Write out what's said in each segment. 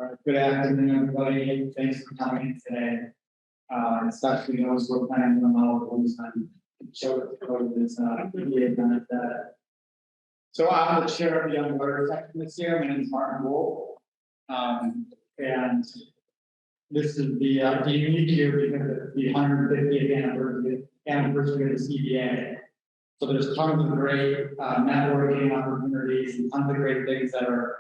All right, good afternoon, everybody. Thanks for coming today. Especially those who are planning on all those and show it for this event. So I'm the chair of the Young Voters section this year. My name is Martin Wolf. And this is the unique year because it's the 150th anniversary of the CBA. So there's tons of great networking opportunities and tons of great things that are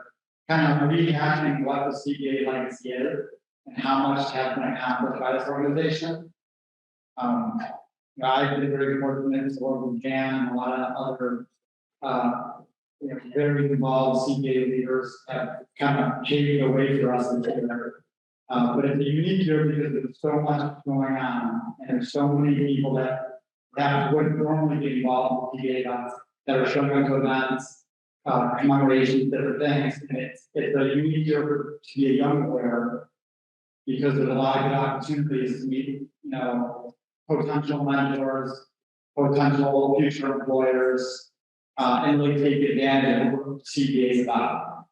kind of rehashing what the CBA legacy is and how much has been accomplished by this organization. I've been very fortunate to work with Jan and a lot of other very involved CBA leaders have kind of paved the way for us in there. But it's a unique year because there's so much going on and there's so many people that wouldn't normally be involved with CBA that are showing up to events, commemorations, different things. And it's a unique year to be a young player because there's a lot of good opportunities to meet, potential mentors, potential future employers, and really take advantage of what CBA is about.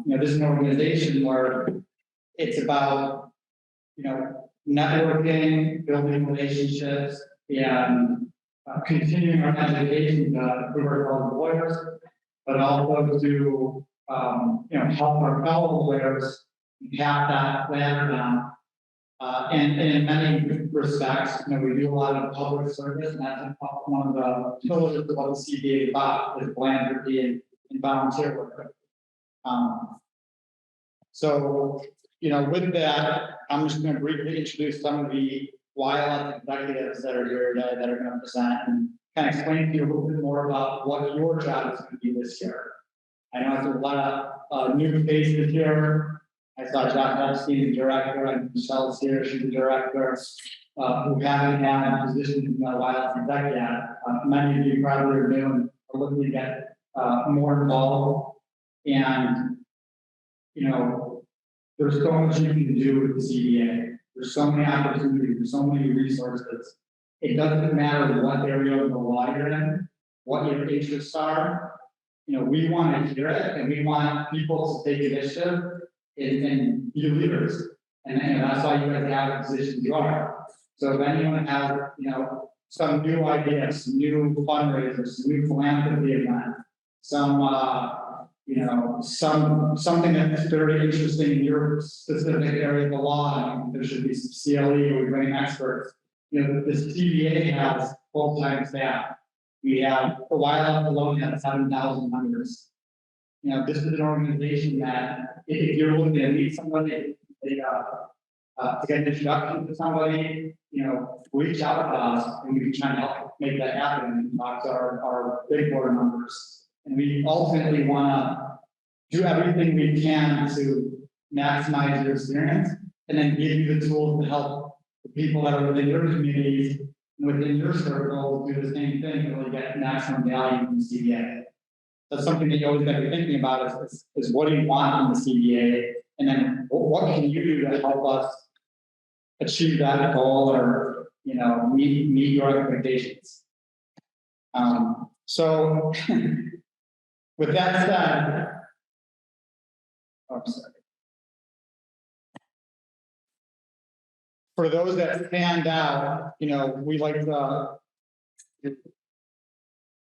This is an organization where it's about, networking, building relationships, and continuing our education to improve our employers, but also to help our fellow employers have that ladder down. And in many respects, we do a lot of public service, and that's one of the pillars of what the CBA is about, is philanthropy and volunteer work. So, with that, I'm just going to briefly introduce some of the YLS executives that are here today that are going to present and kind of explain to you a little bit more about what your job is going to be this year. I know there's a lot of new faces here. I saw Josh Epstein, the director, and Michelle's here, she's the director, who haven't had positions in the YLS exec yet. Many of you probably are new and are looking to get more involved. And, there's so much you can do with the CBA. There's so many opportunities, there's so many resources. It doesn't matter what area of the law you're in, what your interests are. We want to hear it, and we want people to take initiative and be leaders. And that's why you guys have the positions you are. So if anyone has, some new ideas, some new fundraisers, some new philanthropy event, something that's very interesting in your specific area of the law, and there should be some CLE or we bring experts. The CBA has full-time staff. We have, for YLS alone, has 7,000 members. This is an organization that if you're looking to meet somebody, to get an introduction to somebody, reach out to us and we can try and help make that happen and talk to our big board members. And we ultimately want to do everything we can to maximize your experience and then give you the tools to help the people that are within your communities and within your circle do the same thing and really get maximum value from the CBA. That's something that you always got to be thinking about is what do you want from the CBA, and then what can you do to help us achieve that goal or meet your expectations. So with that said, I'm sorry. For those that stand out, we like to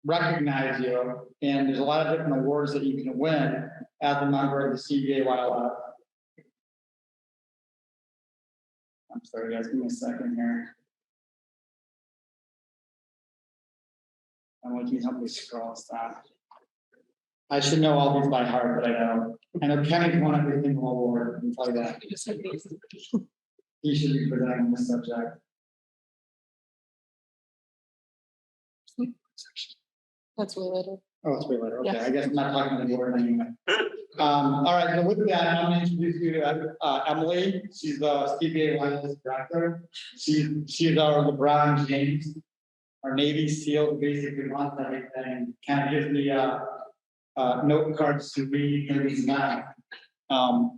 recognize you, and there's a lot of different awards that you can win as a member of the CBA YLS. I'm sorry, guys, give me a second here. Can you help me scroll stuff? I should know all these by heart, but I don't. I know Kenny's won every single award. I can tell you that. He should be presenting this subject. That's way later. Oh, it's way later. Okay, Yeah. I guess I'm not talking to the board anyway. All right, so with that, I'm going to introduce you to Emily. She's the CBA YLS director. She's our LeBron James, our Navy SEAL, who basically runs everything. Kind of gives me note cards to read and these now.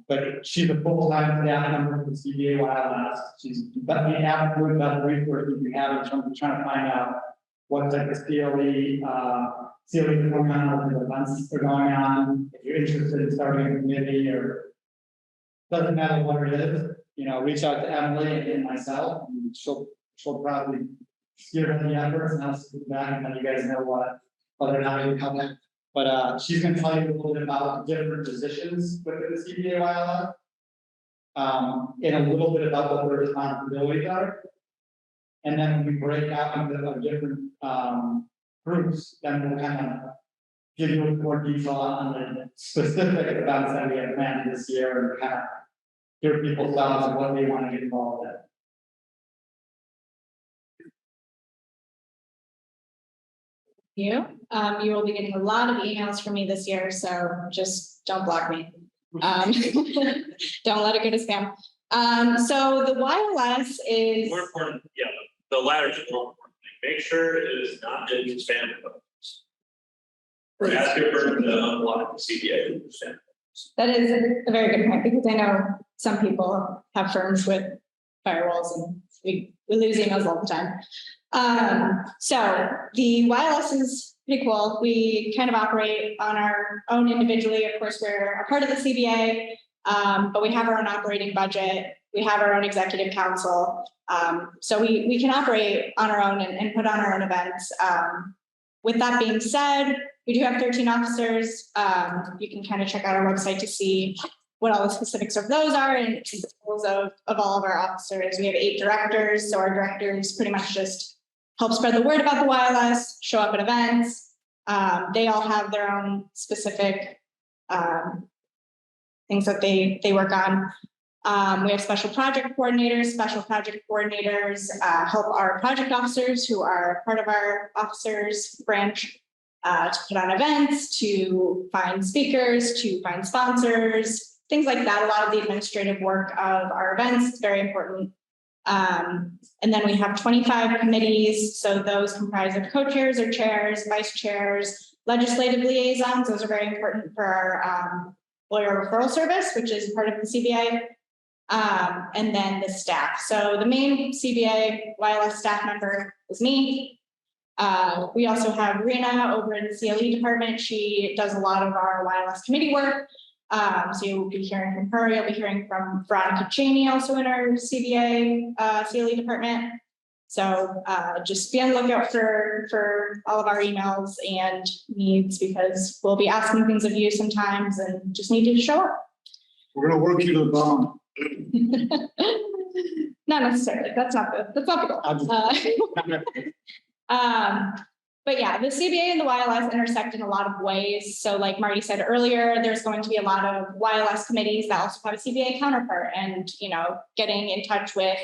But she's a full-time staff member for the CBA YLS. She's the absolute best resource you can have in terms of trying to find out what type of CLE going on, what events are going on. If you're interested in starting a committee or doesn't matter what it is, reach out to Emily and myself, and she'll probably steer the efforts and I'll speak back and then you guys know whether or not you come in. But she's gonna tell you a little bit about different positions within the CBA YLS. And a little bit about what their responsibilities are. And then when we break out into the different groups, then we'll kind of give you more detail on the specific events that we have planned this year and kind of hear people's thoughts on what they want to get involved in. You will be getting a lot of emails from me this year, so just don't block me. Don't let it go to spam. So the YLS is More important, yeah, the latter is more important. Make sure it is not in spam folders. Or ask your person to unblock the CBA spam. that is a very good point because I know some people have firms with firewalls and we lose emails all the time. So the YLS is pretty cool. We kind of operate on our own individually. Of course, we're a part of the CBA, but we have our own operating budget. We have our own executive council. So we can operate on our own and put on our own events. With that being said, we do have 13 officers. You can kind of check out our website to see what all the specifics of those are and roles of all of our officers. We have 8 directors. So our directors pretty much just help spread the word about the YLS, show up at events. They all have their own specific things that they work on. We have special project coordinators. Special project coordinators help our project officers who are part of our officers branch to put on events, to find speakers, to find sponsors, things like that. A lot of the administrative work of our events is very important. And then we have 25 committees. So those comprise of co-chairs or chairs, vice chairs, legislative liaisons. Those are very important for our lawyer referral service, which is part of the CBA. And then the staff. So the main CBA YLS staff member is me. We also have Rena over in the CLE department. She does a lot of our YLS committee work. So you'll be hearing from her. You'll be hearing from Veronica Cheney, also in our CBA CLE department. So just be on the lookout for all of our emails and needs because we'll be asking things of you sometimes and just need you to show up. We're gonna work you to the bone. Not necessarily. That's not the goal. But yeah, the CBA and the YLS intersect in a lot of ways. So like Marty said earlier, there's going to be a lot of YLS committees that also have a CBA counterpart. And, getting in touch with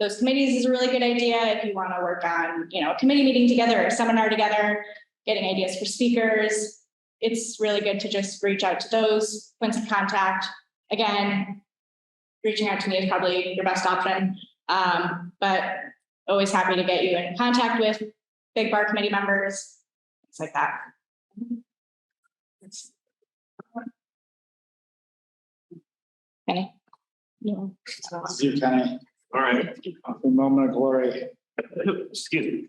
those committees is a really good idea if you want to work on, a committee meeting together or a seminar together, getting ideas for speakers. It's really good to just reach out to those points of contact. Again, reaching out to me is probably your best option. But always happy to get you in contact with big bar committee members, things like that. Kenny? No. You, Kenny. All right. The moment of glory. Excuse me.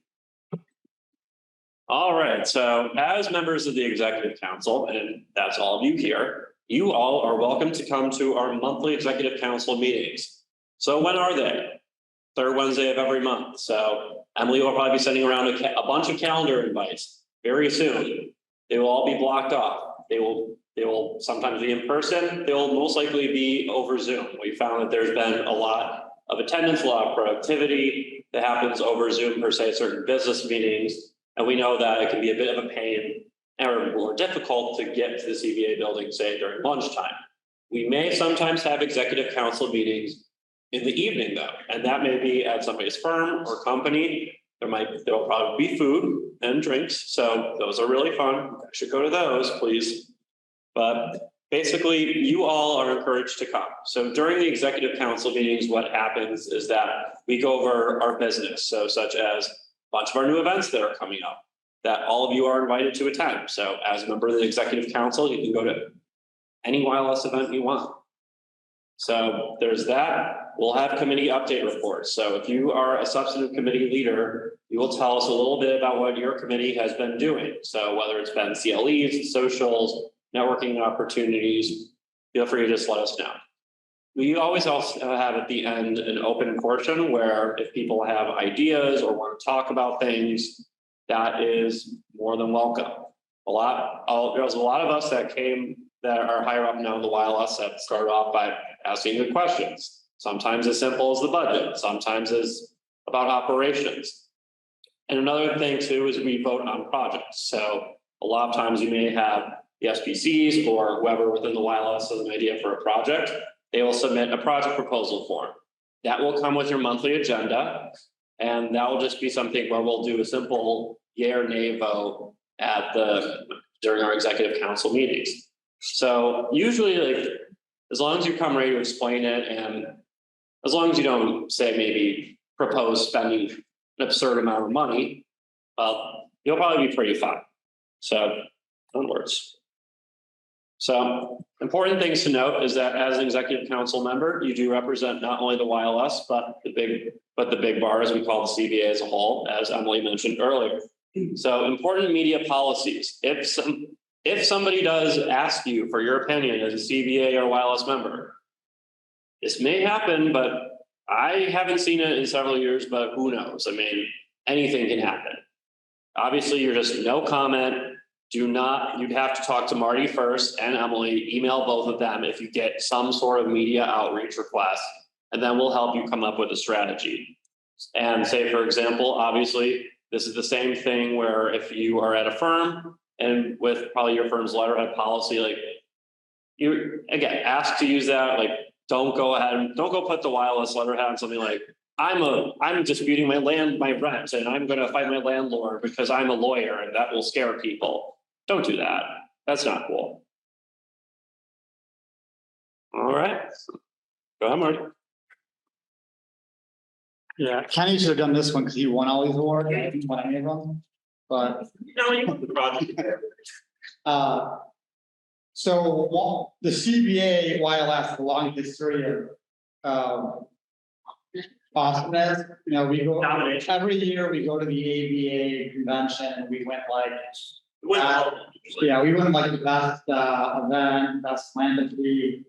All right. So as members of the executive council, and that's all of you here, you all are welcome to come to our monthly executive council meetings. So when are they? Third Wednesday of every month. So Emily will probably be sending around a bunch of calendar invites very soon. They will all be blocked off. They will sometimes be in person. They'll most likely be over Zoom. We found that there's been a lot of attendance, a lot of productivity that happens over Zoom per se, certain business meetings. And we know that it can be a bit of a pain or more difficult to get to the CBA building, say during lunchtime. We may sometimes have executive council meetings in the evening though, and that may be at somebody's firm or company. There'll probably be food and drinks. So those are really fun. You should go to those, please. But basically you all are encouraged to come. So during the executive council meetings, what happens is that we go over our business. So such as a bunch of our new events that are coming up that all of you are invited to attend. So as a member of the executive council, you can go to any YLS event you want. So there's that. We'll have committee update reports. So if you are a substantive committee leader, you will tell us a little bit about what your committee has been doing. So whether it's been CLEs, socials, networking opportunities, feel free to just let us know. We always also have at the end an open portion where if people have ideas or want to talk about things, that is more than welcome. There's a lot of us that are higher up now in the YLS that started off by asking good questions. Sometimes as simple as the budget, sometimes as about operations. And another thing too is we vote on projects. So a lot of times you may have the SPCs or whoever within the YLS has an idea for a project. They will submit a project proposal form. That will come with your monthly agenda. And that will just be something where we'll do a simple yay or nay vote during our executive council meetings. So usually, like, as long as you come ready to explain it, and as long as you don't say maybe propose spending an absurd amount of money, you'll probably be pretty fine. So, onwards. So, important things to note is that as an executive council member, you do represent not only the YLS, but the big bar, as we call the CBA as a whole, as Emily mentioned earlier. So, important media policies. If somebody does ask you for your opinion as a CBA or YLS member, this may happen, but I haven't seen it in several years, but who knows? I mean, anything can happen. Obviously, you're just no comment. You'd have to talk to Marty first and Emily, email both of them if you get some sort of media outreach request, and then we'll help you come up with a strategy. And say, for example, obviously, this is the same thing where if you are at a firm and with probably your firm's letterhead policy, like you, again, ask to use that, like, don't go put the YLS letterhead on something like, I'm disputing my rent, and I'm going to fight my landlord because I'm a lawyer, and that will scare people. Don't do that. That's not cool. All right. Go ahead, Marty. Yeah, Kenny should have done this one because he won all these awards. I didn't win any of them, but No, you won the project. So the CBA YLS, the long history of awesomeness. You know, we go every year. We go to the ABA convention. We win like we win like the best event, best philanthropy,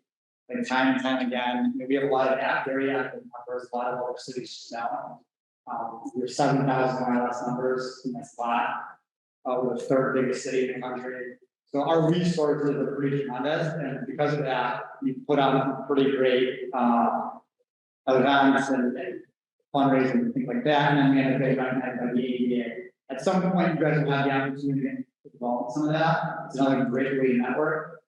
like time and time again. We have a lot of very active members. A lot of other cities now. We have 7,000 YLS members in this lot. We're the third biggest city in the country. So our resources are pretty tremendous, and because of that, we put on pretty great events and fundraising and things like that. And then we had a big recognized by the ABA. At some point, you guys will have the opportunity to develop some of that. It's another great way to network.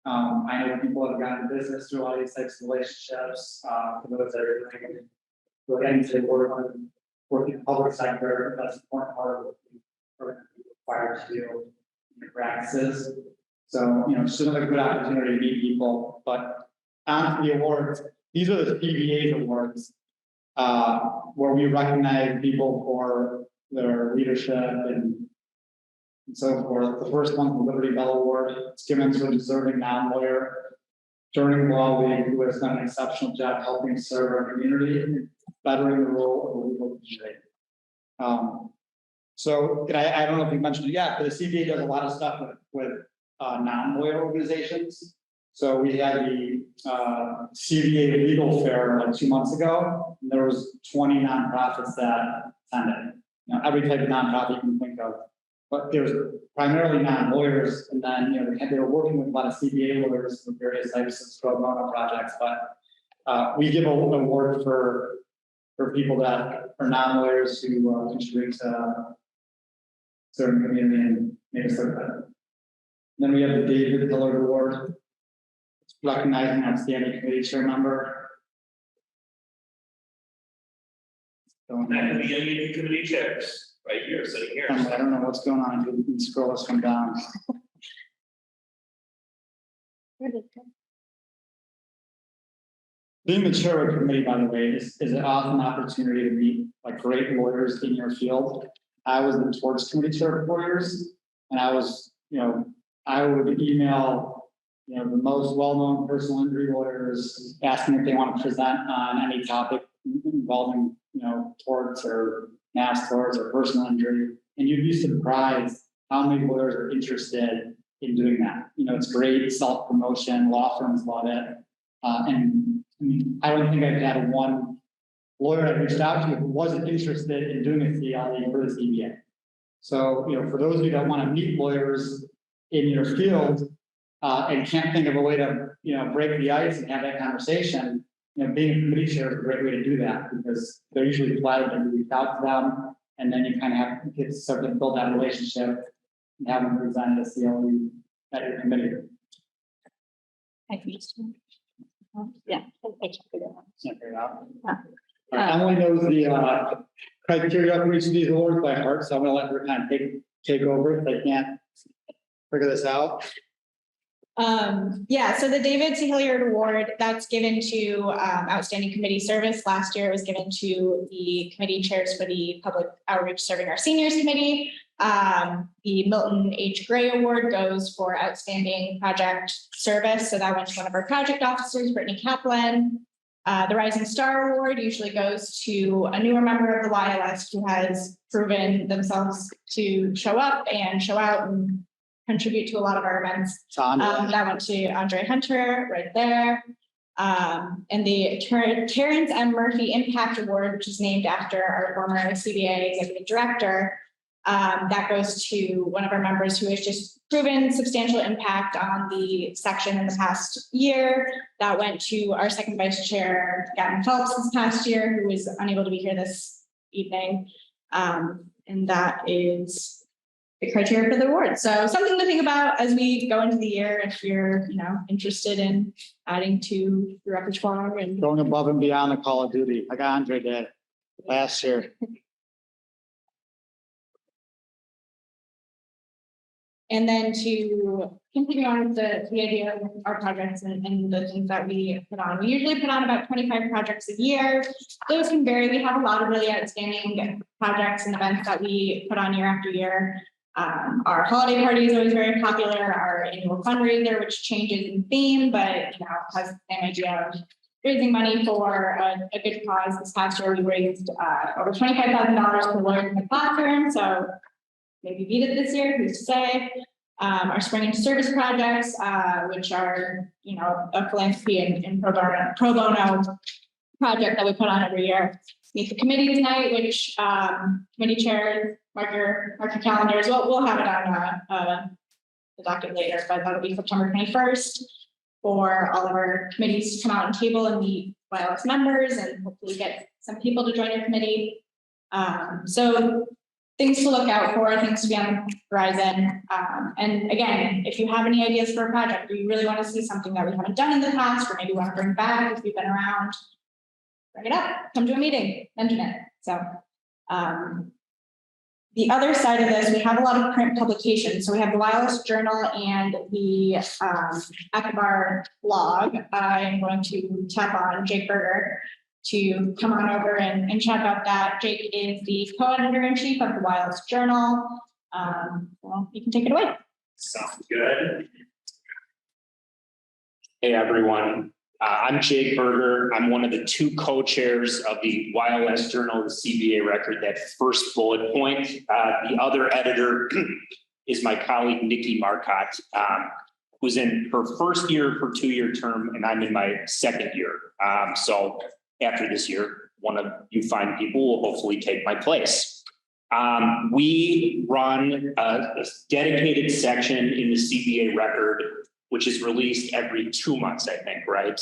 I know people have gotten into business through all these types of relationships. For those that are doing really anything working in the public sector, that's an important part of what we're required to do in practices. So, you know, it's another good opportunity to meet people. But on to the awards. These are the CBA awards, where we recognize people for their leadership and so forth. The first one, the Liberty Bell Award, it's given to a deserving non-lawyer during law league who has done an exceptional job helping serve our community and bettering the role of the legal community. So I don't know if you mentioned it yet, but the CBA does a lot of stuff with non-lawyer organizations. So we had the CBA Legal Fair like 2 months ago. And there was 20 nonprofits that attended. You know, every type of nonprofit you can think of. But there's primarily non-lawyers, and then they were working with a lot of CBA lawyers for various types of pro bono projects. But we give an award for people that are non-lawyers who contribute to certain community and make a certain better. Then we have the David Dillard Award. It's recognizing outstanding committee chair member. That could be any of the committee chairs. Right here, sitting here. I don't know what's going on. You can scroll us from down. Being the chair of a committee, by the way, is an awesome opportunity to meet like great lawyers in your field. I was the torts committee chair for 4 years, and I was, I would email, the most well-known personal injury lawyers asking if they want to present on any topic involving, torts or mass torts or personal injury, and you'd be surprised how many lawyers are interested in doing that. It's great self-promotion, law firms love it. And I mean, I don't think I've had one lawyer I reached out to who wasn't interested in doing a CLE for the CBA. So, for those of you that want to meet lawyers in your field, and can't think of a way to, break the ice and have that conversation, being a committee chair is a great way to do that because they're usually glad to reach out to them. And then you kind of have to start to build that relationship and have them present a CLE at your committee. I can just. Yeah. I can't figure it out. Can't figure it out. Yeah. Emily knows the criteria for each of these awards by heart, so I'm gonna let her kind of take over if I can't figure this out. Yeah, so the David C. Hilliard Award, that's given to outstanding committee service. Last year it was given to the committee chairs for the public outreach serving our seniors committee. The Milton H. Gray Award goes for outstanding project service. So that went to one of our project officers, Brittany Kaplan. The Rising Star Award usually goes to a newer member of the YLS who has proven themselves to show up and show out and contribute to a lot of our events. That went to Andre Hunter right there. And the Terrence M. Murphy Impact Award, which is named after our former CBA executive director, that goes to one of our members who has just proven substantial impact on the section in the past year. That went to our second vice chair, Gavin Phelps, this past year, who was unable to be here this evening. And that is the criteria for the award. So something to think about as we go into the year, if you're, interested in adding to the repertoire and going above and beyond the Call of Duty, like Andre did last year. And then to continue on with the idea of our projects and the things that we put on. We usually put on about 25 projects a year. Those can vary. We have a lot of really outstanding projects and events that we put on year after year. Our holiday party is always very popular. Our annual fundraiser, which changes in theme, but has the same idea of raising money for a good cause. This past year, we raised over $25,000 for lawyers in the classroom. So maybe beat it this year, who's to say? Our spring into service projects, which are, a philanthropy and pro bono project that we put on every year. Meet the committees night, which committee chairs, mark your calendars. We'll have it on the docket later, but that'll be September 21st for all of our committees to come out and table and meet YLS members and hopefully get some people to join your committee. So things to look out for, things to be on the horizon. And again, if you have any ideas for a project, or you really want to see something that we haven't done in the past, or maybe want to bring back if you've been around, bring it up, come to a meeting, mention it. So the other side of this, we have a lot of print publications. So we have the YLS Journal and the Akbar blog. I'm going to tap on Jake Berger to come on over and chat about that. Jake is the co-editor-in-chief of the YLS Journal. Well, you can take it away. Sounds good. Hey, everyone. I'm Jake Berger. I'm one of the two co-chairs of the YLS Journal, the CBA record, that first bullet point. The other editor is my colleague, Nikki Marcotte, who's in her first year of her 2-year term, and I'm in my second year. So after this year, one of you fine people will hopefully take my place. We run a dedicated section in the CBA record, which is released every 2 months, I think, right?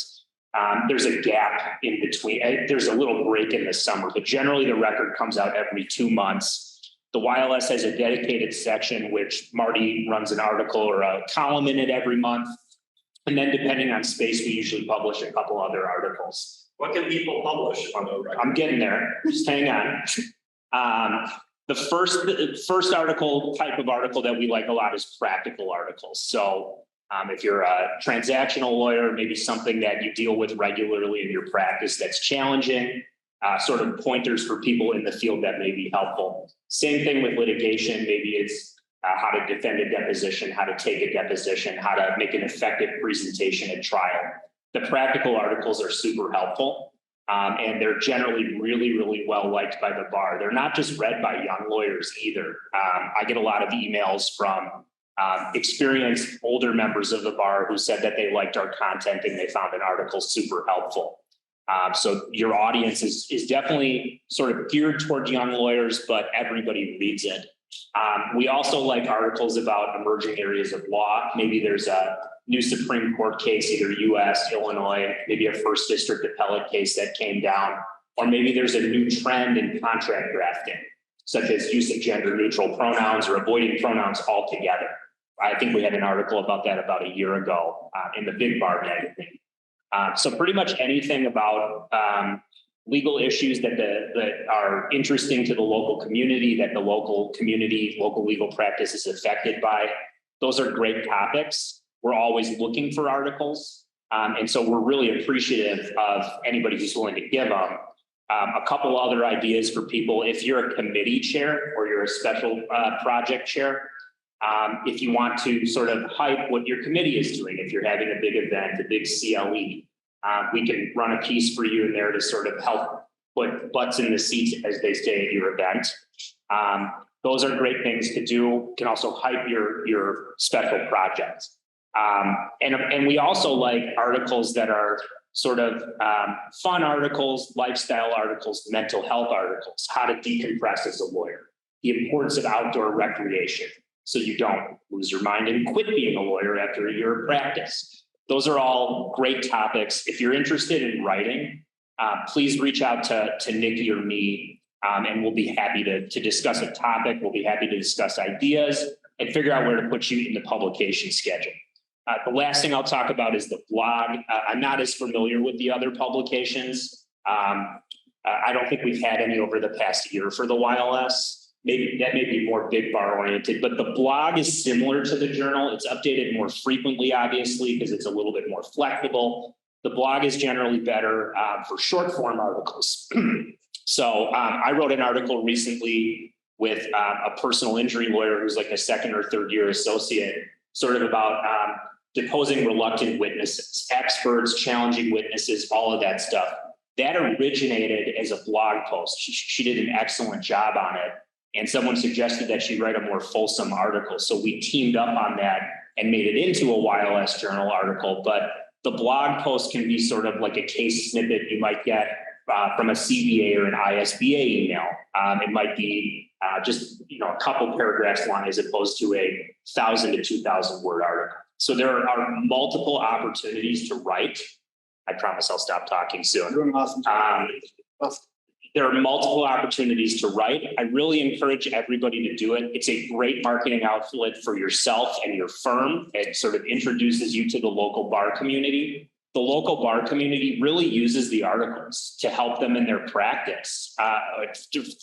There's a gap in between. There's a little break in the summer, but generally the record comes out every 2 months. The YLS has a dedicated section, which Marty runs an article or a column in it every month. And then depending on space, we usually publish a couple other articles. What can people publish on the record? I'm getting there, just hang on. The first article, type of article that we like a lot is practical articles. So if you're a transactional lawyer, maybe something that you deal with regularly in your practice that's challenging, sort of pointers for people in the field that may be helpful. Same thing with litigation. Maybe it's how to defend a deposition, how to take a deposition, how to make an effective presentation at trial. The practical articles are super helpful. And they're generally really, really well liked by the bar. They're not just read by young lawyers either. I get a lot of emails from experienced older members of the bar who said that they liked our content and they found an article super helpful. So your audience is definitely sort of geared toward young lawyers, but everybody reads it. We also like articles about emerging areas of law. Maybe there's a new Supreme Court case, either US, Illinois, maybe a first district appellate case that came down, or maybe there's a new trend in contract drafting, such as use of gender neutral pronouns or avoiding pronouns altogether. I think we had an article about that about a year ago in the Big Bar magazine. So pretty much anything about legal issues that are interesting to the local community, that the local legal practice is affected by, those are great topics. We're always looking for articles. And so we're really appreciative of anybody who's willing to give them. A couple other ideas for people: if you're a committee chair or you're a special project chair, if you want to sort of hype what your committee is doing, if you're having a big event, a big CLE, we can run a piece for you in there to sort of help put butts in the seats, as they say at your event. Those are great things to do. Can also hype your special projects. And we also like articles that are sort of fun articles, lifestyle articles, mental health articles, how to decompress as a lawyer, the importance of outdoor recreation, so you don't lose your mind and quit being a lawyer after a year of practice. Those are all great topics. If you're interested in writing, please reach out to Nikki or me, and we'll be happy to discuss a topic. We'll be happy to discuss ideas and figure out where to put you in the publication schedule. The last thing I'll talk about is the blog. I'm not as familiar with the other publications. I don't think we've had any over the past year for the YLS. Maybe that may be more Big Bar oriented, but the blog is similar to the journal. It's updated more frequently, obviously, because it's a little bit more flexible. The blog is generally better for short form articles. So I wrote an article recently with a personal injury lawyer who's like a second or third year associate, sort of about deposing reluctant witnesses, experts, challenging witnesses, all of that stuff. That originated as a blog post. She did an excellent job on it. And someone suggested that she write a more fulsome article. So we teamed up on that and made it into a YLS Journal article. But the blog post can be sort of like a case snippet you might get from a CBA or an ISBA email. It might be just a couple paragraphs long, as opposed to a 1,000 to 2,000 word article. So there are multiple opportunities to write. I promise I'll stop talking soon. Doing awesome job. There are multiple opportunities to write. I really encourage everybody to do it. It's a great marketing outlet for yourself and your firm. It sort of introduces you to the local bar community. The local bar community really uses the articles to help them in their practice,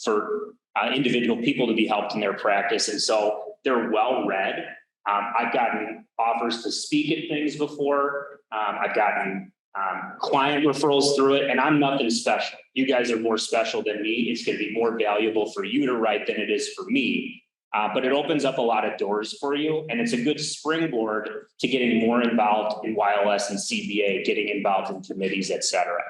for individual people to be helped in their practice. And so they're well read. I've gotten offers to speak at things before. I've gotten client referrals through it, and I'm nothing special. You guys are more special than me. It's going to be more valuable for you to write than it is for me. But it opens up a lot of doors for you, and it's a good springboard to getting more involved in YLS and CBA, getting involved in committees, et cetera.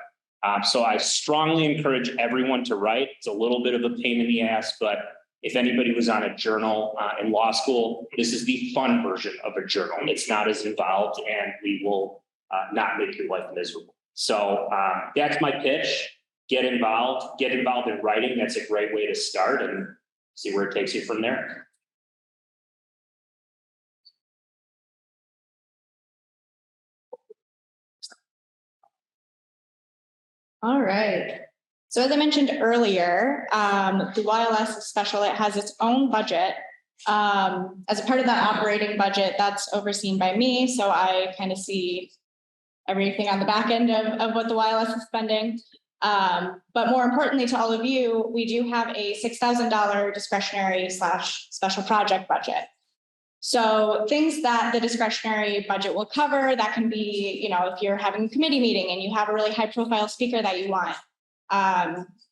So I strongly encourage everyone to write. It's a little bit of a pain in the ass, but if anybody was on a journal in law school, this is the fun version of a journal. It's not as involved, and we will not make your life miserable. So that's my pitch. Get involved in writing. That's a great way to start and see where it takes you from there. All right. So as I mentioned earlier, the YLS is special. It has its own budget. As a part of that operating budget, that's overseen by me. So I kind of see everything on the back end of what the YLS is spending. But more importantly to all of you, we do have a $6,000 discretionary / special project budget. So things that the discretionary budget will cover, that can be, if you're having a committee meeting and you have a really high profile speaker that you want,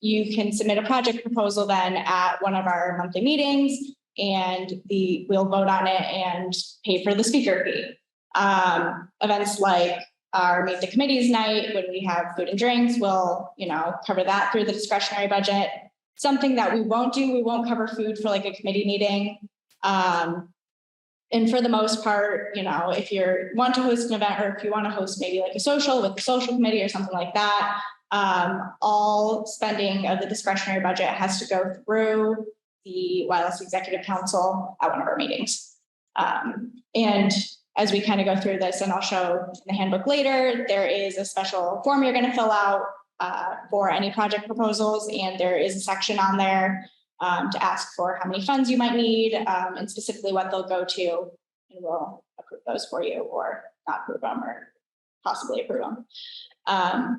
you can submit a project proposal then at one of our monthly meetings, and we'll vote on it and pay for the speaker fee. Events like our Meet the Committees night, when we have food and drinks, we'll, cover that through the discretionary budget. Something that we won't do, we won't cover food for like a committee meeting. And for the most part, if you want to host an event, or if you want to host maybe like a social with the social committee or something like that, All spending of the discretionary budget has to go through the YLS Executive Council at one of our meetings. And as we kind of go through this, and I'll show in the handbook later, there is a special form you're going to fill out for any project proposals, and there is a section on there to ask for how many funds you might need, and specifically what they'll go to, and we'll approve those for you or not approve them or possibly approve them.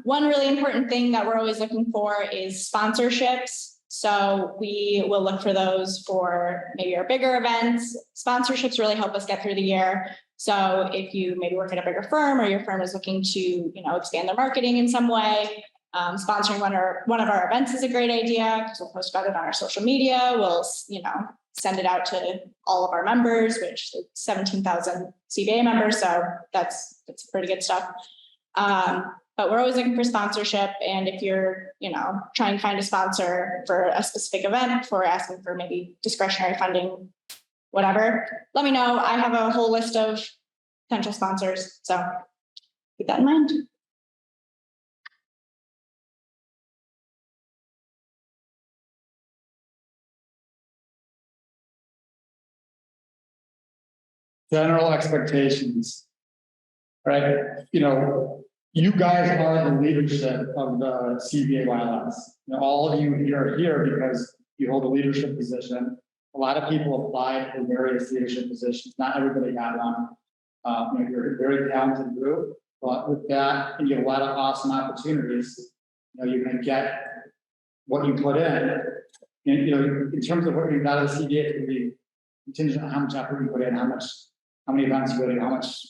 One really important thing that we're always looking for is sponsorships. So we will look for those for maybe our bigger events. Sponsorships really help us get through the year. So if you maybe work at a bigger firm, or your firm is looking to, expand their marketing in some way, sponsoring one of our events is a great idea, because we'll post about it on our social media. We'll, send it out to all of our members, which is 17,000 CBA members. So that's pretty good stuff. But we're always looking for sponsorship. And if you're, trying to find a sponsor for a specific event, for asking for maybe discretionary funding, whatever, let me know. I have a whole list of potential sponsors. So keep that in mind. General expectations. Right, you guys are the leadership of the CBA YLS. All of you are here because you hold a leadership position. A lot of people apply for various leadership positions. Not everybody got one. You're a very talented group, but with that, you get a lot of awesome opportunities. You're going to get what you put in. And, in terms of what you got out of the CBA, it's going to be contingent on how much effort you put in, how many events you go to, how much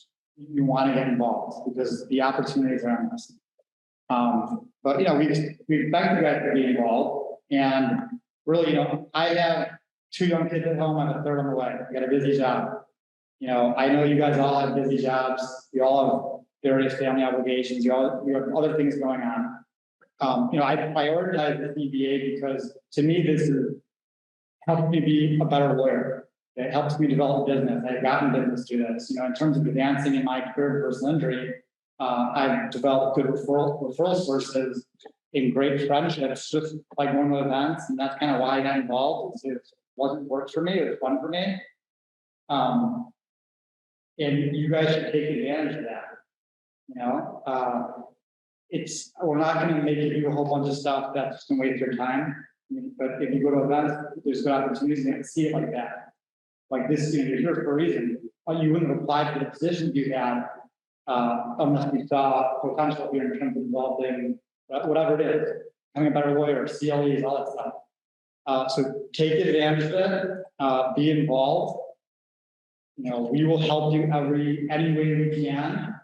you want to get involved, because the opportunities are endless. But we expect you guys to be involved, and really, I have 2 young kids at home. I have a 3rd on the way. I got a busy job. I know you guys all have busy jobs. You all have various family obligations. You have other things going on. I prioritize the CBA because to me this helps me be a better lawyer. It helps me develop business. I've gotten business through this. In terms of advancing in my career in personal injury, I've developed good referral sources and great friendships, just like normal events. And that's kind of why I got involved. It wasn't work for me, it was fun for me. And you guys should take advantage of that. We're not going to make you do a whole bunch of stuff that's going to waste your time. But if you go to events, there's good opportunities to see it like that. Like this, you're here for a reason. You wouldn't have applied for the positions you had unless you saw potential here in terms of developing whatever it is, becoming a better lawyer, CLEs, all that stuff. So take advantage of it, be involved. We will help you any way we can.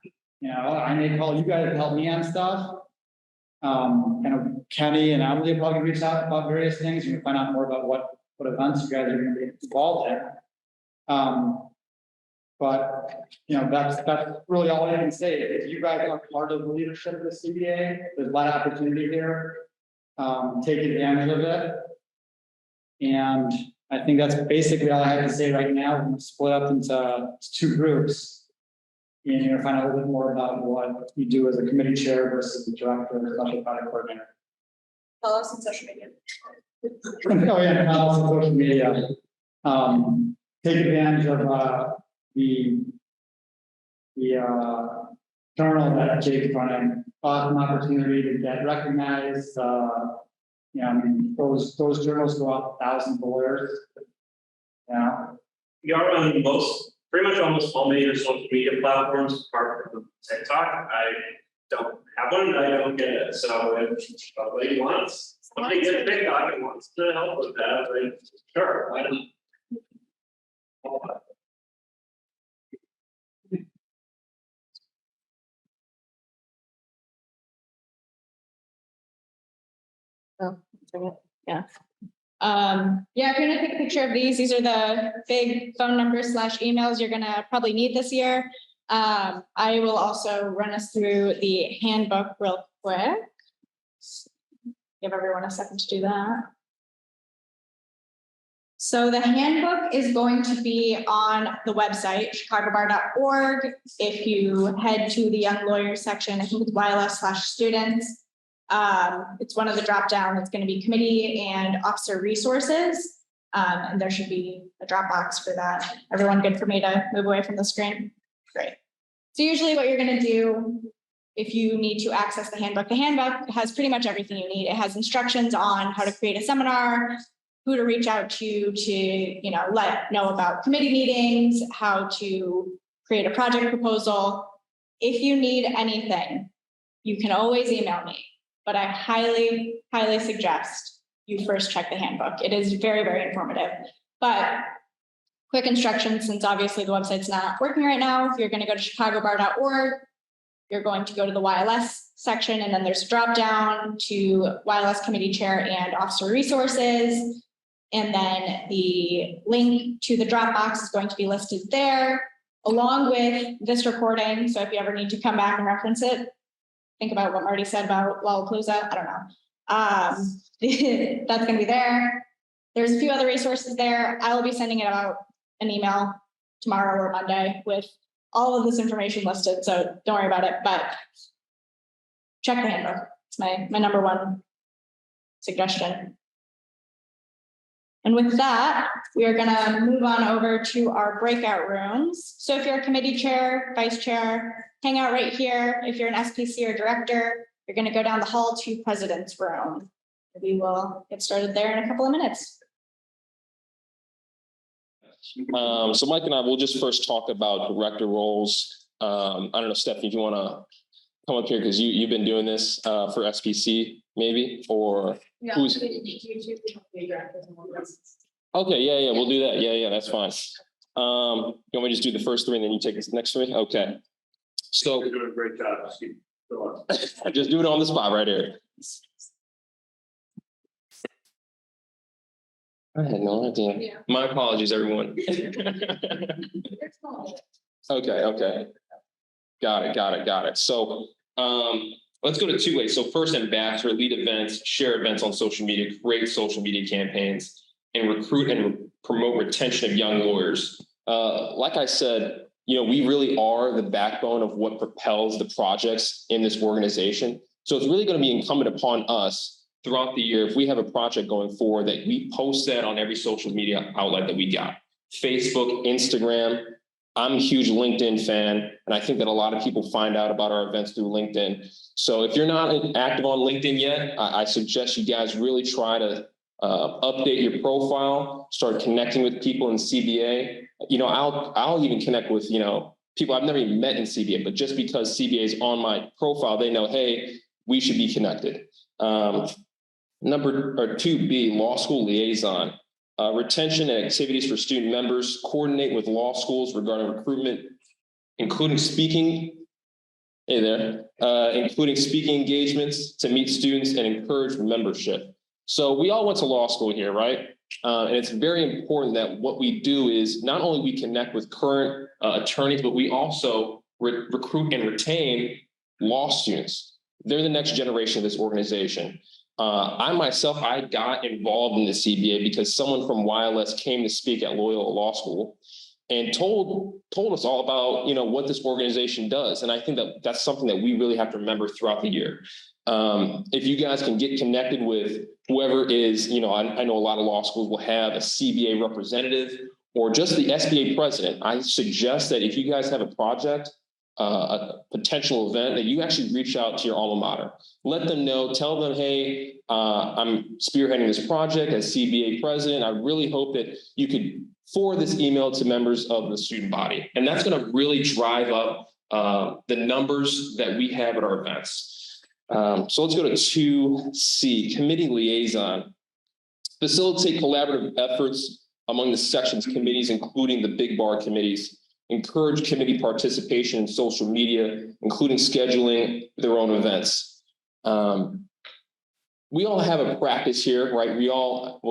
I may call you guys to help me on stuff. Kenny and Emily will probably reach out about various things. You can find out more about what events you guys are going to be involved in. But that's really all I can say. If you guys are part of the leadership of the CBA, there's a lot of opportunity here. Take advantage of it. And I think that's basically all I have to say right now. We're going to split up into 2 groups. And you're going to find out a little bit more about what you do as a committee chair versus the director or special project coordinator. Follow us on social media. Oh yeah, follow us on social media. Take advantage of the journal that Jake's running. Awesome opportunity to get recognized. Those journals go out thousands of lawyers. Yeah. We are on pretty much almost all major social media platforms, apart from TikTok. I don't have one. I don't get it. So if somebody wants, somebody gets TikTok and wants to help with that, like, sure, why not? Yeah. If you're gonna take a picture of these are the big phone numbers / emails you're gonna probably need this year. I will also run us through the handbook real quick. Give everyone a second to do that. So the handbook is going to be on the website, chicagobar.org. If you head to the young lawyers section, I think it's YLS /students. It's one of the drop down. It's going to be committee and officer resources. And there should be a drop box for that. Everyone good for me to move away from the screen? Great. So usually what you're going to do if you need to access the handbook has pretty much everything you need. It has instructions on how to create a seminar, who to reach out to let know about committee meetings, how to create a project proposal. If you need anything, you can always email me, but I highly, highly suggest you first check the handbook. It is very, very informative. But quick instructions, since obviously the website's not working right now, if you're going to go to chicagobar.org, you're going to go to the YLS section, and then there's a drop down to YLS committee chair and officer resources. And then the link to the Dropbox is going to be listed there, along with this recording. So if you ever need to come back and reference it, think about what Marty said about Lollapalooza. I don't know. That's going to be there. There's a few other resources there. I will be sending it out an email tomorrow or Monday with all of this information listed. So don't worry about it, but check the handbook. It's my number one suggestion. And with that, we are going to move on over to our breakout rooms. So if you're a committee chair, vice chair, hang out right here. If you're an SPC or director, you're going to go down the hall to president's room. We will get started there in a couple of minutes. So Mike and I will just first talk about director roles. I don't know, Stephanie, if you want to come up here because you've been doing this for SPC maybe, or Yeah, who's? Okay, yeah, we'll do that. Yeah, that's fine. You want me to just do the first three and then you take the next three? Okay. So You're doing a great job, Steve. Go on. just do it on the spot right here. I had no idea. Yeah. My apologies, everyone. Okay. Got it. So let's go to two ways. So first, ambassador, lead events, share events on social media, create social media campaigns, and recruit and promote retention of young lawyers. Like I said, we really are the backbone of what propels the projects in this organization. So it's really going to be incumbent upon us throughout the year, if we have a project going forward, that we post that on every social media outlet that we got. Facebook, Instagram. I'm a huge LinkedIn fan, and I think that a lot of people find out about our events through LinkedIn. So if you're not active on LinkedIn yet, I suggest you guys really try to update your profile, start connecting with people in CBA. I'll even connect with, people I've never even met in CBA, but just because CBA is on my profile, they know, hey, we should be connected. Number 2B, law school liaison. Retention and activities for student members, coordinate with law schools regarding recruitment, including speaking engagements to meet students and encourage membership. So we all went to law school here, right? And it's very important that what we do is not only we connect with current attorneys, but we also recruit and retain law students. They're the next generation of this organization. I got involved in the CBA because someone from YLS came to speak at Loyola Law School and told us all about, what this organization does. And I think that that's something that we really have to remember throughout the year. If you guys can get connected with whoever is, I know a lot of law schools will have a CBA representative or just the SBA president. I suggest that if you guys have a project, a potential event, that you actually reach out to your alma mater. Let them know, tell them, hey, I'm spearheading this project as CBA president. I really hope that you could forward this email to members of the student body. And that's going to really drive up the numbers that we have at our events. So let's go to 2C, committee liaison. Facilitate collaborative efforts among the sections committees, including the big bar committees. Encourage committee participation in social media, including scheduling their own events. We all have a practice here, right?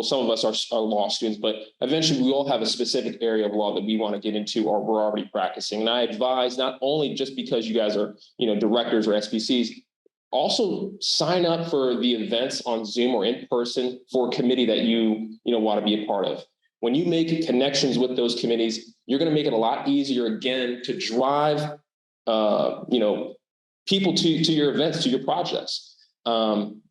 Some of us are law students, but eventually we all have a specific area of law that we want to get into or we're already practicing. And I advise, not only just because you guys are, directors or SPCs, also sign up for the events on Zoom or in person for a committee that you want to be a part of. When you make connections with those committees, you're going to make it a lot easier, again, to drive, people to your events, to your projects. And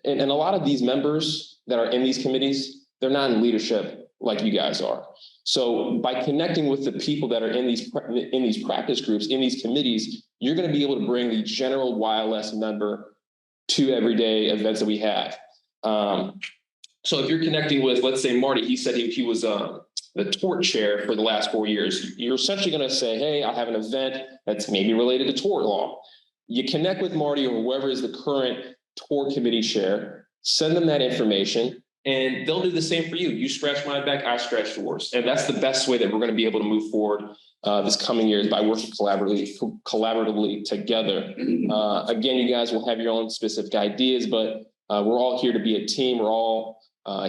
a lot of these members that are in these committees, they're not in leadership like you guys are. So by connecting with the people that are in these practice groups, in these committees, you're going to be able to bring the general YLS member to everyday events that we have. So if you're connecting with, let's say, Marty, he said he was the tort chair for the last 4 years. You're essentially going to say, hey, I have an event that's maybe related to tort law. You connect with Marty or whoever is the current tort committee chair, send them that information, and they'll do the same for you. You scratch my back, I scratch yours. And that's the best way that we're going to be able to move forward this coming year, is by working collaboratively together. Again, you guys will have your own specific ideas, but we're all here to be a team. We're all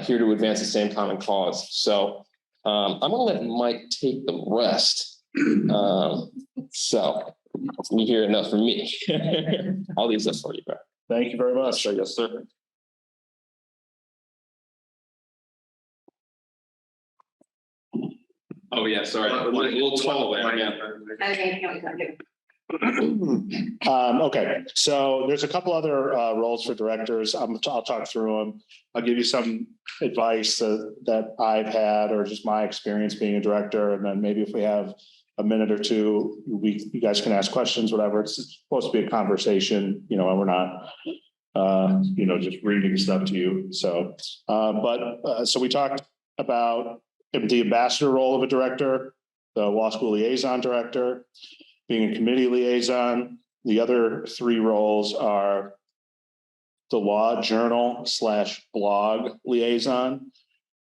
here to advance the same common cause. So I'm going to let Mike take the rest. So you hear enough from me. I'll leave this for you, bro. Thank you very much. Yes, sir. Oh, yeah, sorry. A little tall there, yeah. Okay, so there's a couple other roles for directors. I'll talk through them. I'll give you some advice that I've had, or just my experience being a director. And then maybe if we have a minute or two, you guys can ask questions, whatever. It's supposed to be a conversation, and we're not, just reading stuff to you. So, so we talked about the ambassador role of a director, the law school liaison director, being a committee liaison. The other three roles are the law journal / blog liaison.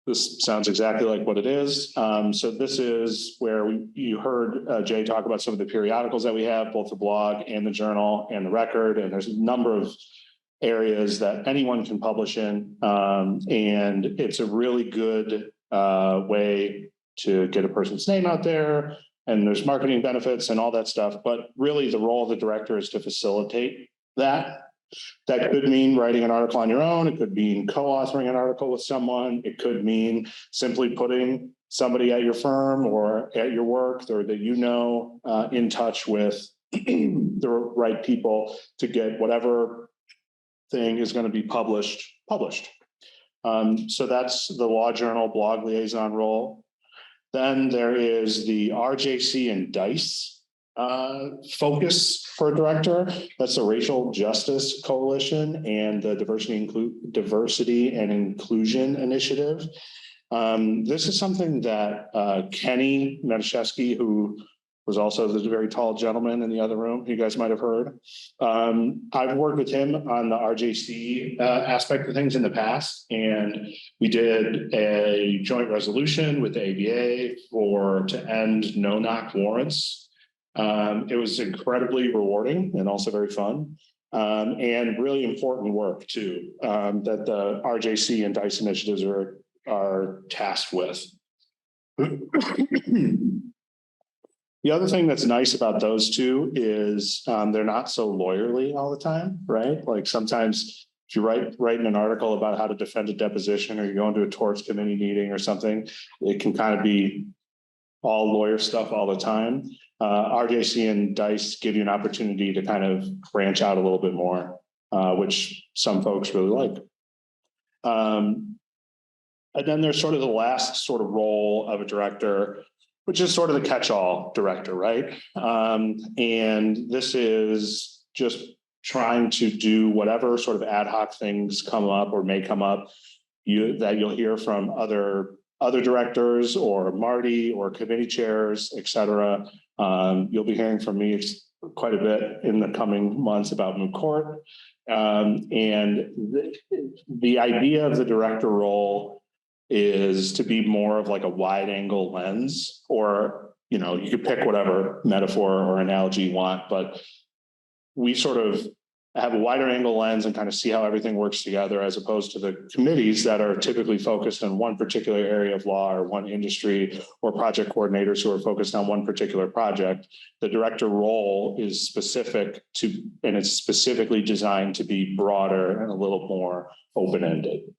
This sounds exactly like what it is. So this is where you heard Jay talk about some of the periodicals that we have, both the blog and the journal and the record. And there's a number of areas that anyone can publish in. And it's a really good way to get a person's name out there. And there's marketing benefits and all that stuff. But really the role of the director is to facilitate that. That could mean writing an article on your own. It could mean co-authoring an article with someone. It could mean simply putting somebody at your firm or at your work or that in touch with the right people to get whatever thing is going to be published. So that's the law journal blog liaison role. Then there is the RJC and DICE focus for a director. That's the Racial Justice Coalition and the Diversity and Inclusion Initiative. This is something that Kenny Matuszewski, who was also the very tall gentleman in the other room, you guys might have heard. I've worked with him on the RJC aspect of things in the past, and we did a joint resolution with the ABA to end no-knock warrants. It was incredibly rewarding and also very fun, and really important work too, that the RJC and DICE initiatives are tasked with. The other thing that's nice about those two is they're not so lawyerly all the time, right? Like sometimes if you're writing an article about how to defend a deposition, or you're going to a torts committee meeting or something, it can kind of be all lawyer stuff all the time. RJC and DICE give you an opportunity to kind of branch out a little bit more, which some folks really like. And then there's sort of the last sort of role of a director, which is sort of the catch-all director, right? And this is just trying to do whatever sort of ad hoc things come up or may come up that you'll hear from other directors or Marty or committee chairs, et cetera. You'll be hearing from me quite a bit in the coming months about moot court. And the idea of the director role is to be more of like a wide angle lens, or, you could pick whatever metaphor or analogy you want, but we sort of have a wider angle lens and kind of see how everything works together, as opposed to the committees that are typically focused on one particular area of law or one industry, or project coordinators who are focused on one particular project. The director role is specific to, and it's specifically designed to be broader and a little more open-ended.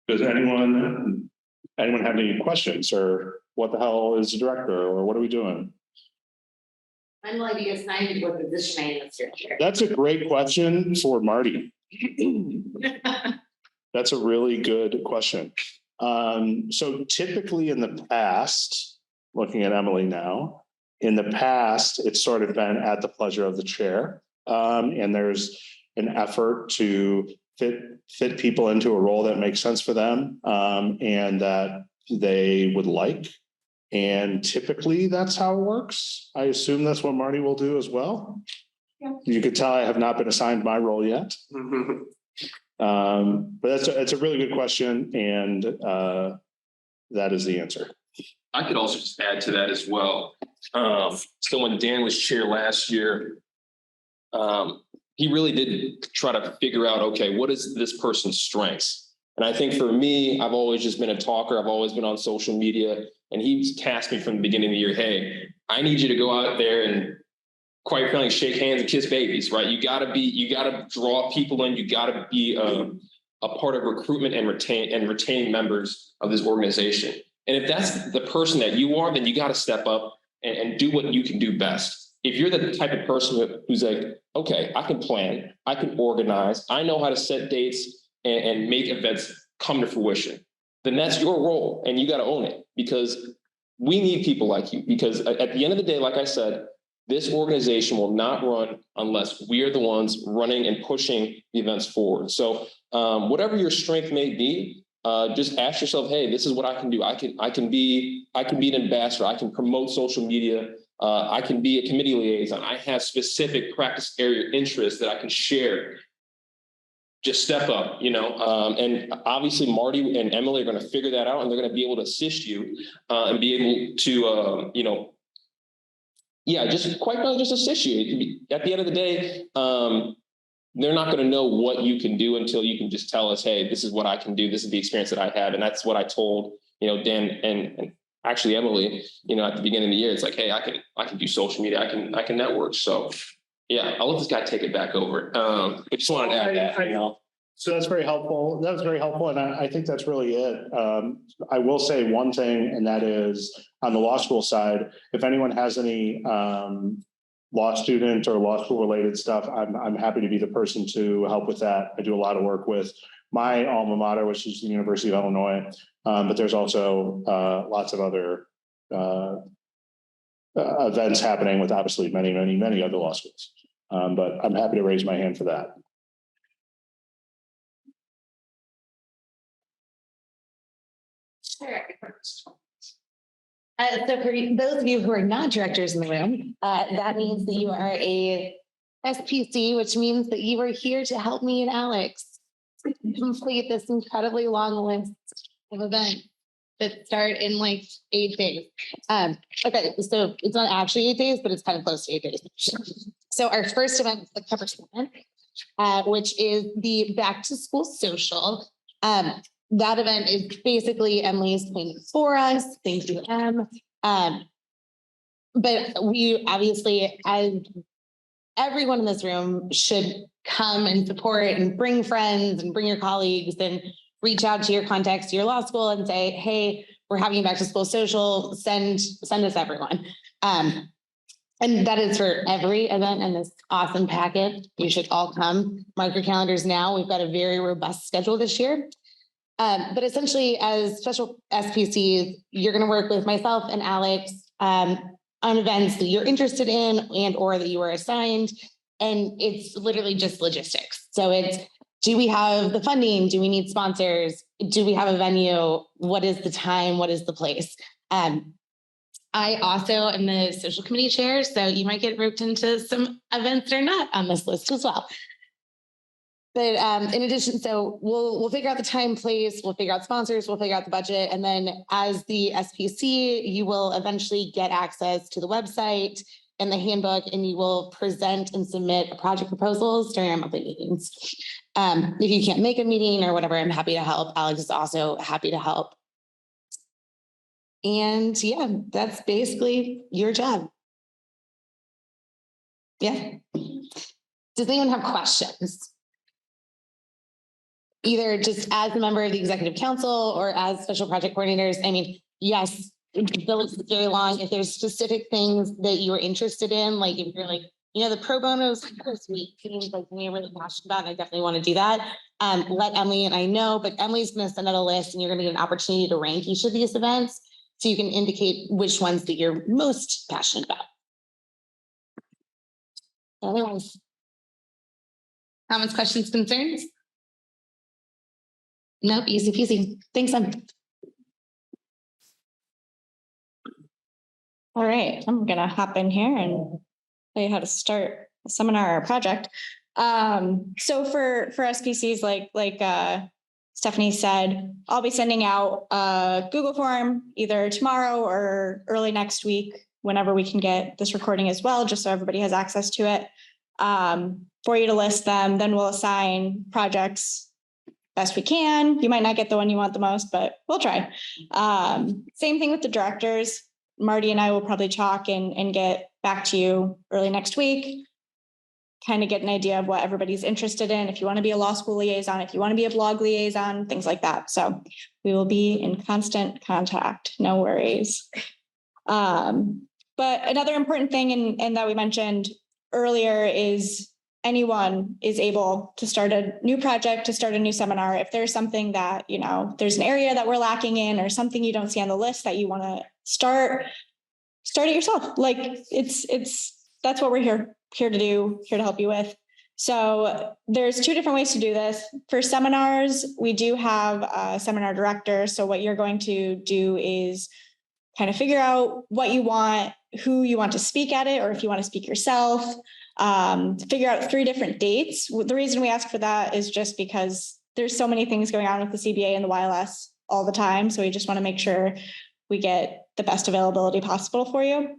Does anyone have any questions, or what the hell is a director, or what are we doing? I'm like be assigned to what position I am, Mr. Chair. That's a great question for Marty. That's a really good question. So typically in the past, looking at Emily now, in the past, it's sort of been at the pleasure of the chair. And there's an effort to fit people into a role that makes sense for them, and that they would like. And typically that's how it works. I assume that's what Marty will do as well. Yeah. You could tell I have not been assigned my role yet. But that's a really good question, and that is the answer. I could also just add to that as well. So when Dan was chair last year, he really did try to figure out, okay, what is this person's strengths? And I think for me, I've always just been a talker. I've always been on social media, and he tasked me from the beginning of the year, hey, I need you to go out there and quite frankly, shake hands and kiss babies, right? You gotta draw people in, you gotta be a part of recruitment and retaining members of this organization. And if that's the person that you are, then you gotta step up and do what you can do best. If you're the type of person who's like, okay, I can plan, I can organize, I know how to set dates and make events come to fruition, then that's your role and you gotta own it, because we need people like you. Because at the end of the day, like I said, this organization will not run unless we are the ones running and pushing the events forward. So whatever your strength may be, just ask yourself, hey, this is what I can do. I can be an ambassador. I can promote social media. I can be a committee liaison. I have specific practice area interests that I can share. Just step up, and obviously Marty and Emily are going to figure that out, and they're going to be able to assist you and be able to, just quite frankly, just assist you. At the end of the day, they're not going to know what you can do until you can just tell us, hey, this is what I can do. This is the experience that I have. And that's what I told, Dan and actually Emily, at the beginning of the year. It's like, hey, I can do social media. I can network. So yeah, I'll let this guy take it back over. I just wanted to add that, So that's very helpful. That was very helpful. And I think that's really it. I will say one thing, and that is on the law school side, if anyone has any law student or law school related stuff, I'm happy to be the person to help with that. I do a lot of work with my alma mater, which is the University of Illinois. But there's also lots of other events happening with obviously many, many, many other law schools. But I'm happy to raise my hand for that. Sure. So for those of you who are not directors in the room, that means that you are a SPC, which means that you are here to help me and Alex complete this incredibly long list of events that start in like 8 days. Okay, so it's not actually 8 days, but it's kind of close to 8 days. So our first event is the cover statement, which is the back to school social. That event is basically Emily's planning for us. Thank you, Em. But we obviously, as everyone in this room, should come and support and bring friends and bring your colleagues and reach out to your contacts, to your law school, and say, hey, we're having a back to school social. Send us everyone. And that is for every event in this awesome packet. You should all come. Mark your calendars now. We've got a very robust schedule this year. But essentially, as special SPCs, you're going to work with myself and Alex on events that you're interested in and or that you are assigned. And it's literally just logistics. So it's, do we have the funding? Do we need sponsors? Do we have a venue? What is the time? What is the place? I also am the social committee chair, so you might get roped into some events that are not on this list as well. But in addition, so we'll figure out the time, place, we'll figure out sponsors, we'll figure out the budget. And then as the SPC, you will eventually get access to the website and the handbook, and you will present and submit project proposals during our monthly meetings. If you can't make a meeting or whatever, I'm happy to help. Alex is also happy to help. And yeah, that's basically your job. Yeah. Does anyone have questions? Either just as a member of the executive council or as special project coordinators. I mean, yes, the list is very long. If there's specific things that you're interested in, like if you're like, the pro bono suite seems like me really passionate about, and I definitely want to do that. Let Emily and I know, but Emily's going to send out a list and you're going to get an opportunity to rank each of these events. So you can indicate which ones that you're most passionate about. Otherwise, comments, questions, concerns? Nope, easy peasy. Thanks, Em. All right, I'm gonna hop in here and tell you how to start a seminar or project. So for SPCs, like Stephanie said, I'll be sending out a Google form either tomorrow or early next week, whenever we can get this recording as well, just so everybody has access to it, for you to list them. Then we'll assign projects best we can. You might not get the one you want the most, but we'll try. Same thing with the directors. Marty and I will probably talk and get back to you early next week, kind of get an idea of what everybody's interested in. If you want to be a law school liaison, if you want to be a blog liaison, things like that. So we will be in constant contact, no worries. But another important thing, and that we mentioned earlier, is anyone is able to start a new project, to start a new seminar. If there's something that, there's an area that we're lacking in, or something you don't see on the list that you want to start it yourself. Like that's what we're here to do, here to help you with. So there's two different ways to do this. For seminars, we do have a seminar director. So what you're going to do is kind of figure out what you want, who you want to speak at it, or if you want to speak yourself, figure out 3 different dates. The reason we ask for that is just because there's so many things going on with the CBA and the YLS all the time. So we just want to make sure we get the best availability possible for you.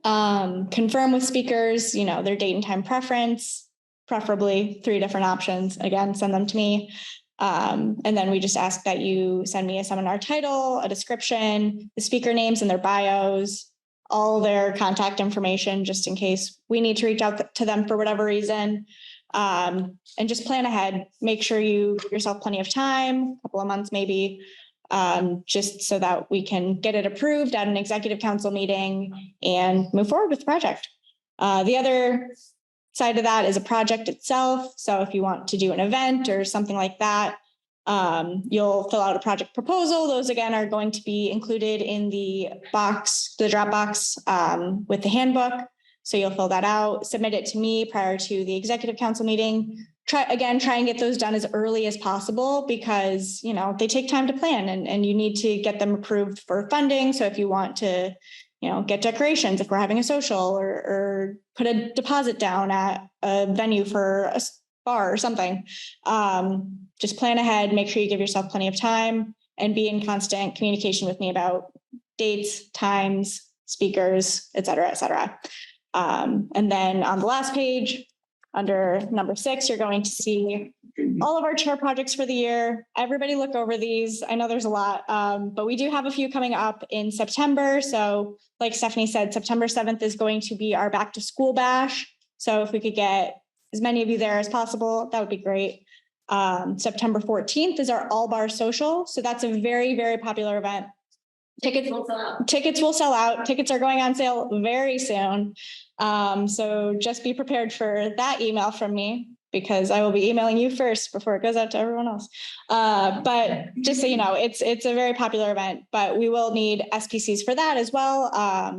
Confirm with speakers, their date and time preference, preferably 3 different options. Again, send them to me. And then we just ask that you send me a seminar title, a description, the speaker names and their bios, all their contact information, just in case we need to reach out to them for whatever reason. And just plan ahead. Make sure you give yourself plenty of time, a couple of months maybe, just so that we can get it approved at an executive council meeting and move forward with the project. The other side of that is a project itself. So if you want to do an event or something like that, you'll fill out a project proposal. Those again are going to be included in the Dropbox with the handbook. So you'll fill that out, submit it to me prior to the executive council meeting. Try and get those done as early as possible, because, they take time to plan and you need to get them approved for funding. So if you want to, get decorations, if we're having a social, or put a deposit down at a venue for a bar or something, just plan ahead, make sure you give yourself plenty of time, and be in constant communication with me about dates, times, speakers, et cetera, et cetera. And then on the last page, under number 6, you're going to see all of our chair projects for the year. Everybody look over these. I know there's a lot, but we do have a few coming up in September. So like Stephanie said, September 7th is going to be our back to school bash. So if we could get as many of you there as possible, that would be great. September 14th is our all bar social. So that's a very, very popular event. Tickets will sell out. Tickets are going on sale very soon. So just be prepared for that email from me, because I will be emailing you first before it goes out to everyone else. But just so you know, it's a very popular event, but we will need SPCs for that as well.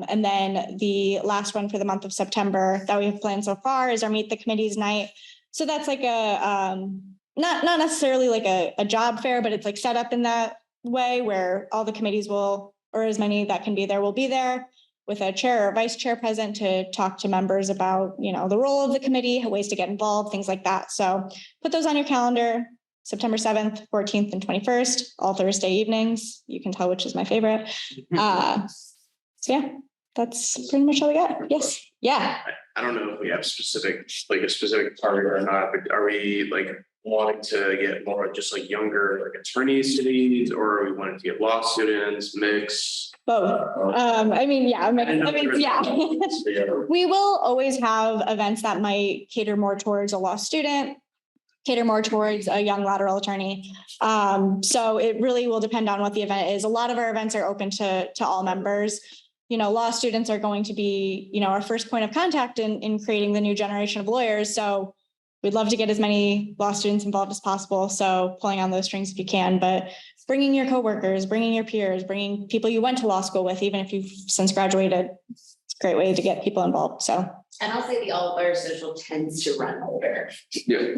And then the last one for the month of September that we have planned so far is our Meet the Committees night. So that's like a, not necessarily like a job fair, but it's like set up in that way where all the committees will, or as many that can be there, will be there with a chair or vice chair present to talk to members about, the role of the committee, ways to get involved, things like that. So put those on your calendar, September 7th, 14th, and 21st, all Thursday evenings. You can tell which is my favorite. So yeah, that's pretty much all we got. Yes. Yeah. I don't know if we have a specific target or not, but are we wanting to get more just younger attorneys to these, or are we wanting to get law students, mix? Both. Yeah. We will always have events that might cater more towards a law student. cater more towards a young lateral attorney. So it really will depend on what the event is. A lot of our events are open to all members. You know, law students are going to be, you know, our first point of contact in creating the new generation of lawyers. So we'd love to get as many law students involved as possible. So pulling on those strings if you can, but bringing your coworkers, bringing your peers, bringing people you went to law school with, even if you've since graduated, it's a great way to get people involved. So. And I'll say the all bar social tends to run older. Yeah.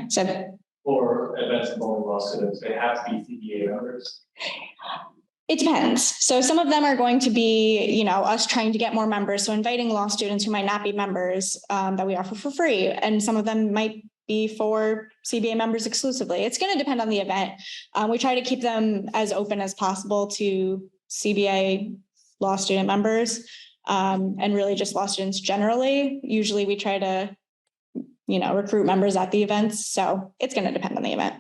So For events involving law students, they have to be CBA members. it depends. So some of them are going to be, you know, us trying to get more members. So inviting law students who might not be members that we offer for free. And some of them might be for CBA members exclusively. It's going to depend on the event. We try to keep them as open as possible to CBA law student members and really just law students generally. Usually we try to, you know, recruit members at the events. So it's going to depend on the event.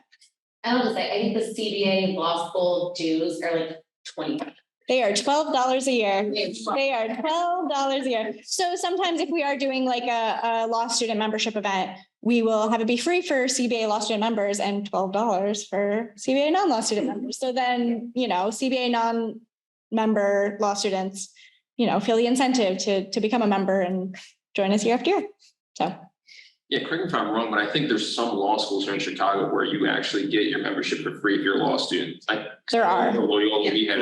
I'll just say, I think the CBA law school dues are like 20. They are $12 a year. They are $12 a year. So sometimes if we are doing like a law student membership event, we will have it be free for CBA law student members and $12 for CBA non-law student members. So then, you know, CBA non-member law students, you know, feel the incentive to become a member and join us year after year. So. Yeah, correct me if I'm wrong, but I think there's some law schools here in Chicago where you actually get your membership for free if you're a law student. There are. Loyola, we had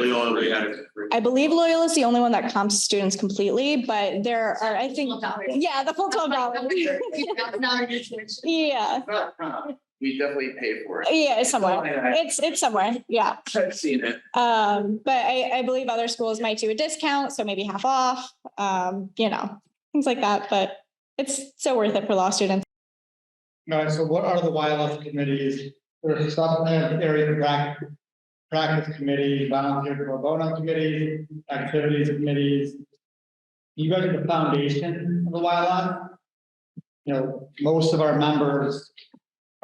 it. I believe Loyola is the only one that comps students completely, but there are, I think, yeah, the full $12. Yeah. We definitely pay for it. Yeah, it's somewhere. It's somewhere. Yeah. I've seen it. But I believe other schools might do a discount, so maybe half off, you know, things like that, but it's so worth it for law students. All right, so what are the YLS committees? There's some area practice committee, volunteer pro bono committee, activities committees. You guys are the foundation of the YLS. You know, most of our members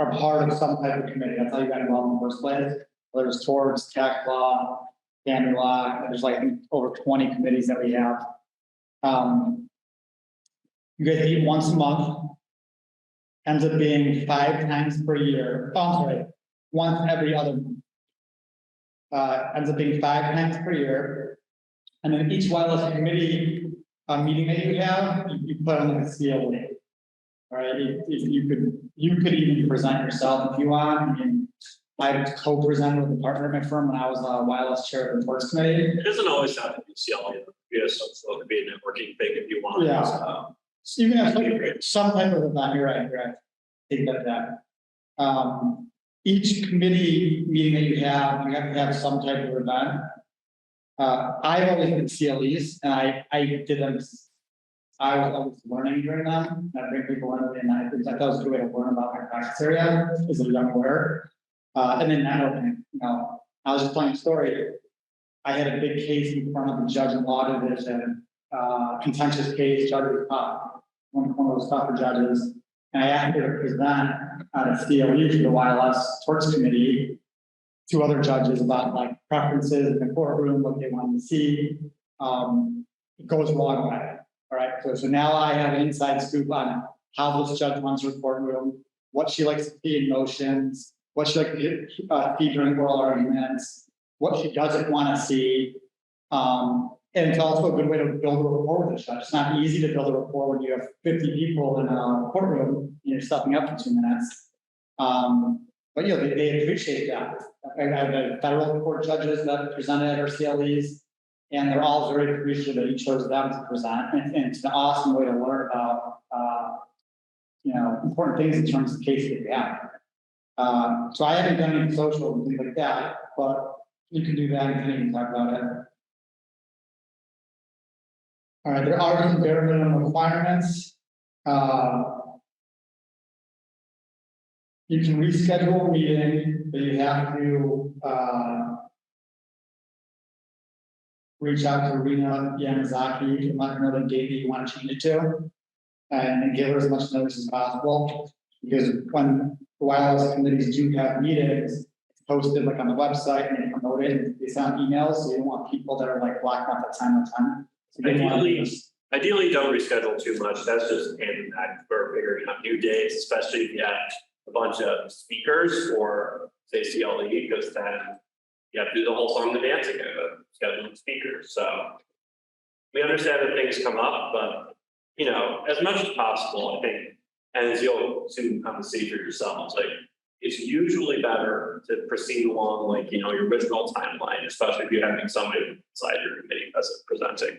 are part of some type of committee. That's how you got involved in the first place. Whether it's towards tax law, family law, there's like over 20 committees that we have. You guys meet once a month. Ends up being 5 times per year. Oh, I'm sorry, once every other month. Ends up being 5 times per year. And then each YLS committee meeting that you have, you put on the CLA. All right, if you could even present yourself if you want. I mean, I co-presented with a partner at my firm when I was YLS chair of the boards committee. It doesn't always have to be CLA. Yes, so it could be a networking thing if you want. Yeah. So you can have some type of event, you're right. Take that. Each committee meeting that you have to have some type of event. I've always been CLEs and I did them. I was always learning during them. I bring people in and I thought it was a good way to learn about my practice area as a young lawyer. And then networking, you know, I was just telling a story. I had a big case in front of the judge and law division, contentious case, judge was tough, one of those tougher judges. And I asked her to present at a CLE to the YLS torts committee to other judges about like preferences in the courtroom, what they wanted to see. It goes a long way. All right. So now I have an inside scoop on how this judge runs her courtroom, what she likes to see in motions, what she likes to see during oral arguments, what she doesn't want to see. And it's also a good way to build a rapport with the judge. It's not easy to build a rapport when you have 50 people in a courtroom and you're stepping up for 2 minutes. But you know, they appreciate that. I have federal court judges that presented at our CLEs, and they're all very appreciative that he chose them to present. And it's an awesome way to learn about you know, important things in terms of cases that we have. So I haven't done any social and things like that, but you can do that and you can talk about it. All right, there are some bare minimum requirements. You can reschedule a meeting, but you have to reach out to Rena Yamazaki and let her know the date that you want to change it to, and give her as much notice as possible. Because when the YLS committees do have meetings, it's posted like on the website and they promote it. They send emails, so you don't want people that are like blocking off that time on time. So they want to Ideally, don't reschedule too much. That's just handing back for figuring out new dates, especially if you have a bunch of speakers or say CLE, because then you have to do the whole song and dance again, scheduling speakers. So we understand that things come up, but you know, as much as possible, I think, and as you'll soon come to see for yourselves, like it's usually better to proceed along like, you know, your original timeline, especially if you're having somebody inside your committee that's presenting.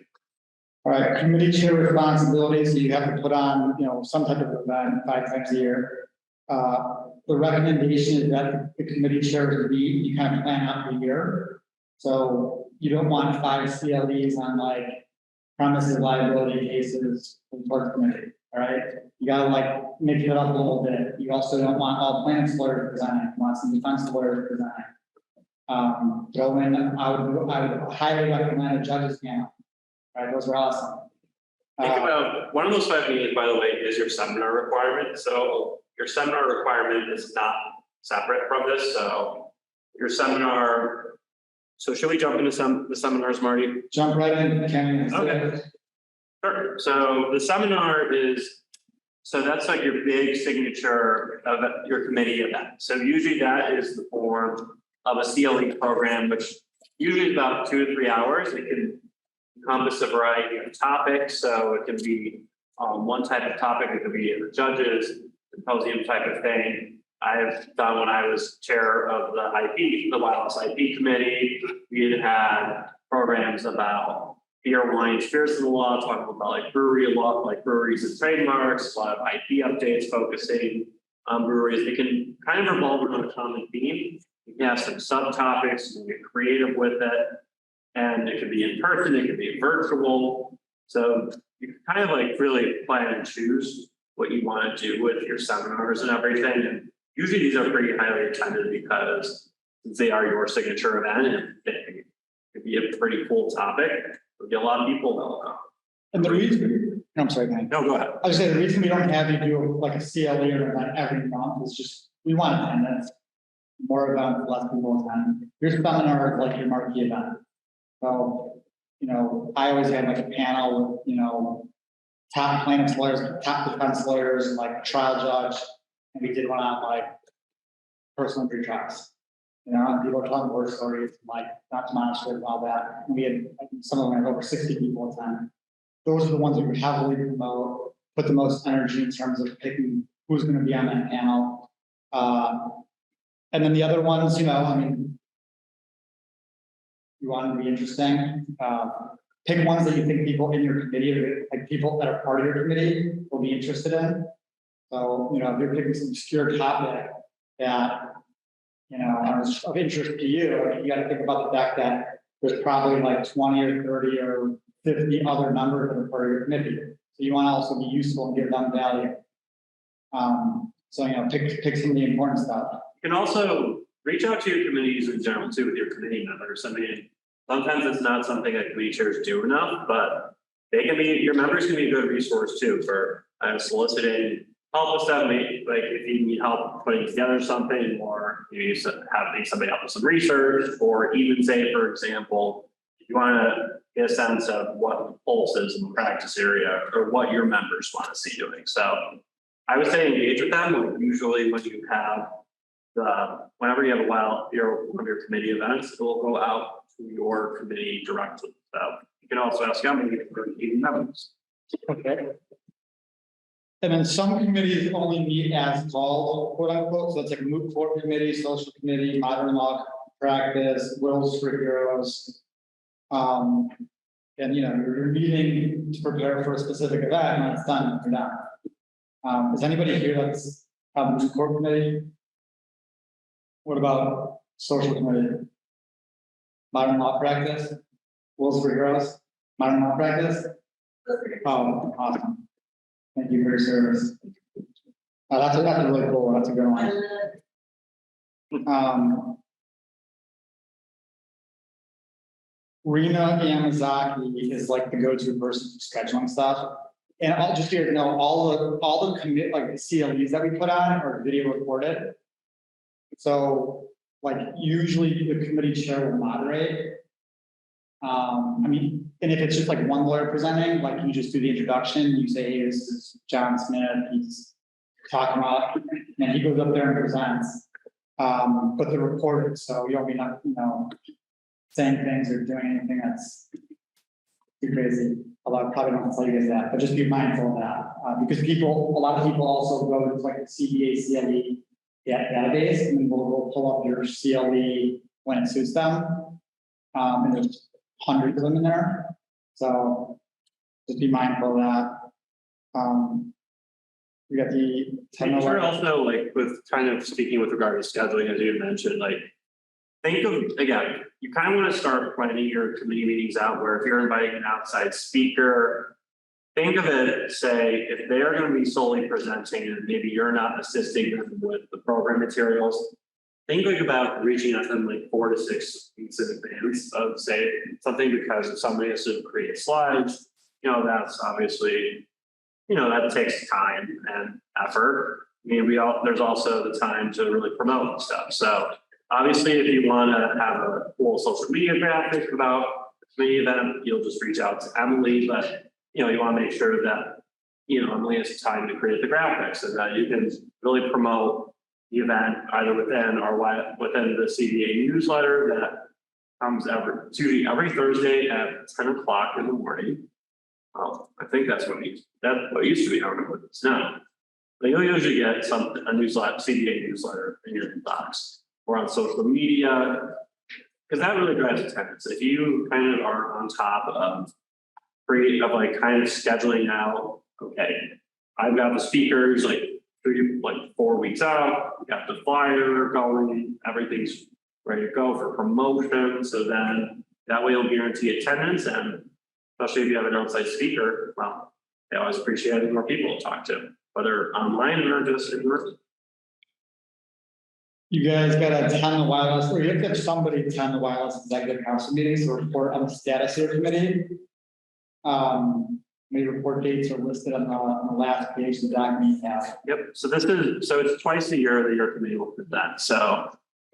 All right, committee chair responsibilities, you have to put on, you know, some type of event 5 times a year. The recommendation is that the committee chairs be, you kind of plan out the year. So you don't want 5 CLEs on like premises liability cases for the committee, all right? You gotta like mix it up a little bit. You also don't want all plaintiffs lawyers presenting, you want some defense lawyers presenting. Throw in, I would highly recommend a judges panel. All right, those are awesome. Think about one of those 5 meetings, by the way, is your seminar requirement. So your seminar requirement is not separate from this. So your seminar. So should we jump into the seminars, Marty? Jump right in, Kenny. Okay. Sure. So the seminar is, so that's like your big signature of your committee event. So usually that is the form of a CLE program, which usually is about 2 to 3 hours. It can encompass a variety of topics. So it can be one type of topic, it could be the judges, symposium type of thing. I've done when I was chair of the YLS IP committee. We had programs about beer, wine, spirits in the law, talking about like brewery law, like breweries and trademarks, a lot of IP updates focusing on breweries. It can kind of revolve around a common theme. You can have some subtopics, you can get creative with it. And it could be in person, it could be virtual. So you can kind of like really plan and choose what you want to do with your seminars and everything. And usually these are pretty highly attended because they are your signature event and it could be a pretty cool topic. There'll be a lot of people that'll come. And the reason, I'm sorry, Kenny. No, go ahead. I was saying the reason we don't have you do like a CLE or event every month is just, we want attendance. More events, less people attend. Your seminar is like your marquee event. So, you know, I always had like a panel with, you know, top plaintiffs lawyers, top defense lawyers, and like a trial judge. And we did one on like personal injury trials. You know, and people are telling war stories, like not to monitor and all that. And we had, I think some of them had over 60 people attend. Those are the ones that we heavily promote, put the most energy in terms of picking who's going to be on that panel. And then the other ones, you know, I mean, you want to be interesting. Pick ones that you think people in your committee, like people that are part of your committee, will be interested in. So, you know, if you're picking some obscure topic that, you know, is of interest to you, you got to think about the fact that there's probably like 20 or 30 or 50 other members that are part of your committee. So you want to also be useful and give them value. So, you know, pick some of the important stuff. You can also reach out to your committees in general too with your committee members. I mean, sometimes it's not something that committee chairs do enough, but they can be, your members can be a good resource too for soliciting help with stuff. Maybe, like if you need help putting together something, or you need somebody help with some research, or even say, for example, if you want to get a sense of what the pulse is in the practice area or what your members want to see doing. So I would say engage with them. Like usually when you have whenever you have one of your committee events, it will go out to your committee directly. So you can also ask how many members. Okay. And then some committees only meet as called, quote unquote. So it's like a moot court committee, social committee, modern law practice, wills for heroes. And you know, you're meeting to prepare for a specific event, and it's done, you're done. Is anybody here that's a moot court committee? What about social committee? Modern law practice? Wills for heroes? Modern law practice? Oh, awesome. Thank you for your service. That's really cool. That's a good one. Rena Yamazaki is like the go-to person for scheduling stuff. And I'll just here to know all the commit like the CLEs that we put on are video recorded. So like usually the committee chair will moderate. I mean, and if it's just like one lawyer presenting, like you just do the introduction, you say, hey, this is John Smith, he's talking about, and he goes up there and presents. But they're recorded, so you don't be not, saying things or doing anything that's too crazy. Although I probably don't tell you guys that, but just be mindful of that, because a lot of people also go to like the CBA, CLE database, and then we'll pull up your CLE when it suits them. And there's hundreds of them in there, so just be mindful of that. We got the. Sure, also like with kind of speaking with regard to scheduling, as you had mentioned, like think of, again, you kind of want to start planning your committee meetings out where if you're inviting an outside speaker, think of it, say, if they are going to be solely presenting and maybe you're not assisting them with the program materials, think like about reaching out to them like 4 to 6 weeks in advance of say something, because if somebody has to create slides, that's obviously, that takes time and effort. I mean, there's also the time to really promote stuff. So obviously, if you want to have a full social media graphic about the committee event, you'll just reach out to Emily. But you want to make sure that Emily has time to create the graphics so that you can really promote the event either within the CBA newsletter that comes every Thursday at 10 o'clock in the morning. Well, I think that's what used to be. I don't know what it's now. But you'll usually get a newsletter, CBA newsletter in your inbox or on social media, because that really drives attendance. If you kind of are on top of kind of scheduling out, okay, I've got the speakers like 4 weeks out, we got the flyer going, everything's ready to go for promotion. So then that way you'll guarantee attendance, and especially if you have an outside speaker, well, they always appreciate having more people to talk to, whether online or just in person. You guys got to attend the YLS, or you have to have somebody attend the YLS executive council meetings or report on the status of your committee. Maybe report dates are listed on the last page of the document you have. Yep. So it's twice a year that your committee will present. So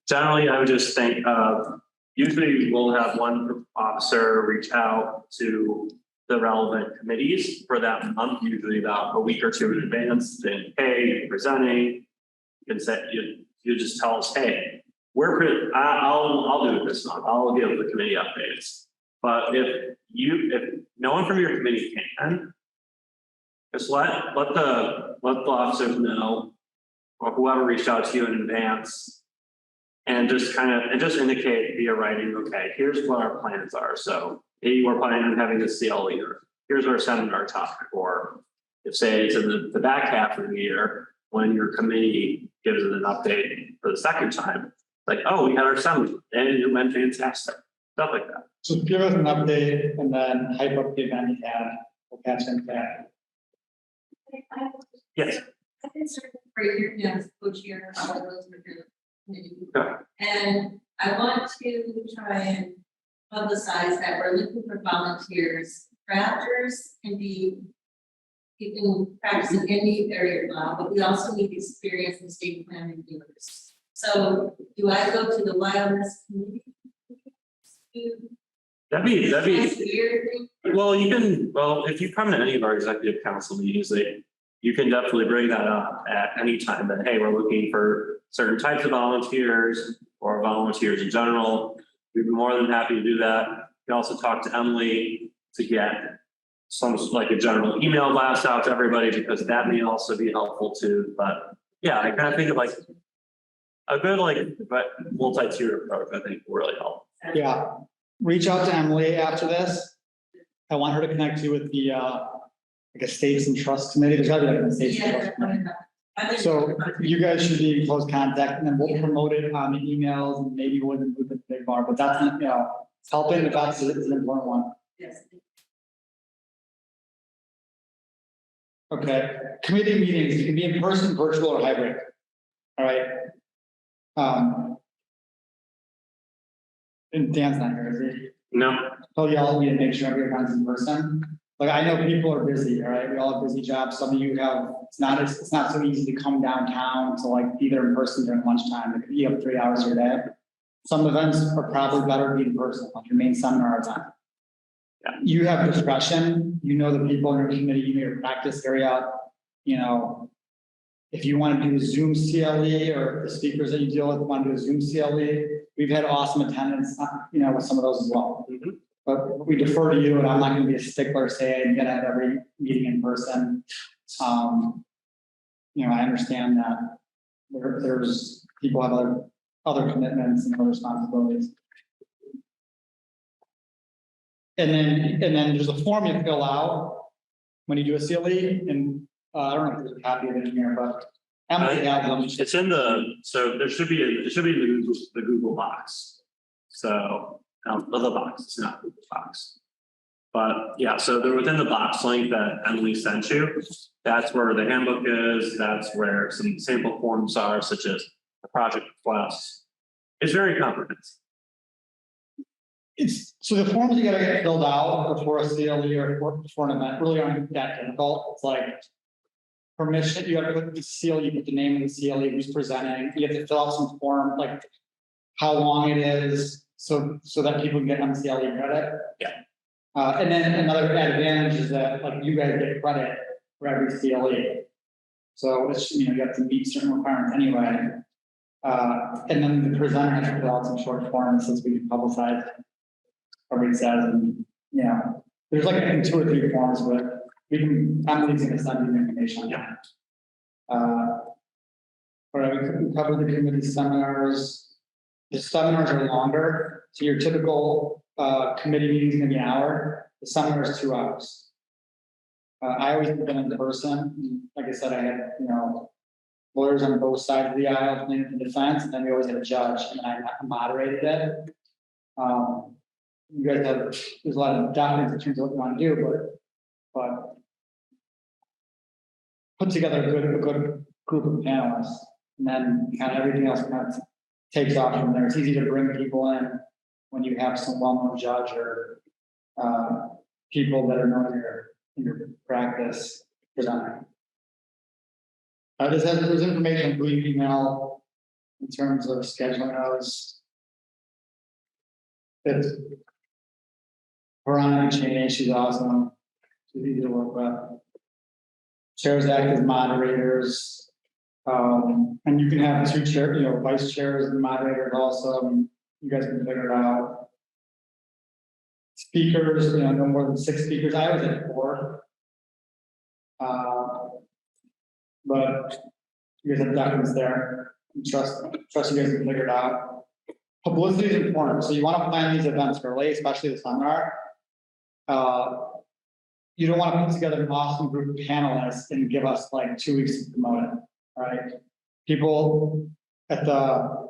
generally, I would just think of, usually we'll have one officer reach out to the relevant committees for that month, usually about a week or two in advance, saying, hey, you're presenting, you can say, you just tell us, hey, I'll do it this month. I'll give the committee updates. But if no one from your committee can, just let the officers know, or whoever reached out to you in advance, and just indicate via writing, okay, here's what our plans are. So maybe we're planning on having a CLE, or here's our seminar topic, or if say it's in the back half of the year when your committee gives it an update for the second time, like, oh, we had our seminar and it went fantastic, stuff like that. So give us an update and then hype up the event you have. We'll catch them back. Yes. I've been serving for a year now as co-chair of all those committee. Okay. And I want to try and publicize that we're looking for volunteers. Crafters can be, you can practice in any area of law, but we also need experience in state planning doers. So do I go to the YLS committee? That'd be well, if you come to any of our executive council meetings, you can definitely bring that up at any time that, hey, we're looking for certain types of volunteers or volunteers in general. We'd be more than happy to do that. You can also talk to Emily to get some like a general email blast out to everybody, because that may also be helpful too. But yeah, I kind of think of like a good multi-tiered approach, I think will really help. Yeah. Reach out to Emily after this. I want her to connect you with the like a states and trust committee. There's gotta be like a states and trust committee. So you guys should be in close contact, and then we'll promote it on the emails, and maybe we'll move the big bar, but that's, helping the best is an important one. Yes. Okay, committee meetings, you can be in person, virtual, or hybrid. All right. And Dan's not here, is he? No. Oh, y'all need to make sure everyone's in person. Like, I know people are busy, all right? We all have busy jobs. Some of you have, it's not so easy to come downtown to like be there in person during lunchtime. It could be up 3 hours a your day. Some events are probably better to be in person, like your main seminar time. You have discretion, you know the people in your committee, you know your practice area, you know. If you want to do a Zoom CLE or the speakers that you deal with want to do a Zoom CLE, we've had awesome attendance, you know, with some of those as well. But we defer to you, and I'm not going to be a stickler saying you got to have every meeting in person. You know, I understand that there's people have other commitments and other responsibilities. And then there's a form you fill out when you do a CLE, and I don't know if there's a copy of it in here, but Emily has them. It's in so there should be the Google box. So the box, it's not Google box. But yeah, so they're within the box link that Emily sent you. That's where the handbook is. That's where some sample forms are, such as the project request. It's very comprehensive. So the forms you gotta get filled out before a CLE or before an event really aren't that difficult. It's like permission, you have to put the CLE, you put the name of the CLE, who's presenting, you have to fill out some form, like how long it is, so that people can get MCLE credit. Yeah. And then another advantage is that like you guys get credit for every CLE. So it's, you know, you have to meet certain requirements anyway. And then the presenter has to fill out some short forms since we publicize what it says, and you know, there's like I think 2 or 3 forms, but Emily's gonna send you the information. Yeah. All right, we covered the committee seminars. The seminars are longer, so your typical committee meeting is gonna be an hour. The seminar is 2 hours. I always do them in person. Like I said, I had, you know, lawyers on both sides of the aisle, plaintiff and defense, and then we always had a judge, and I moderated it. You guys have, there's a lot of documents in terms of what you want to do, but put together a good group of panelists, and then kind of everything else kind of takes off from there. It's easy to bring people in when you have some well-known judge or people that are known in your practice presenting. There's information through email in terms of scheduling those. It's Veronica Cheney, she's awesome. She's easy to work with. Chairs act as moderators. And you can have 2 chairs, you know, vice chairs and moderators also. You guys can figure it out. Speakers, you know, no more than 6 speakers. I was at 4. But you guys have documents there. Trust you guys can figure it out. Publicity is important. So you want to plan these events early, especially the seminar. You don't want to put together an awesome group of panelists and give us like 2 weeks to promote it, right? People at the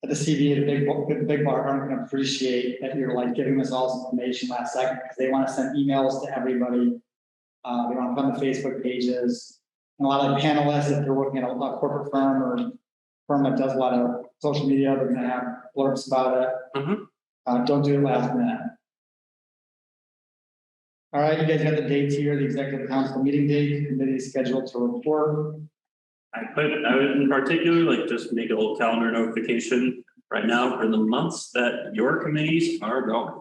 CBA, the big bar aren't going to appreciate that you're like giving us all this information last second because they want to send emails to everybody. They want to put on the Facebook pages. And a lot of panelists, if they're working at a corporate firm or firm that does a lot of social media, they're going to have blurbs about it. Don't do it last minute. All right, you guys got the dates here, the executive council meeting date, committee scheduled to report. I would in particular like just make a little calendar notification right now for the months that your committees are going.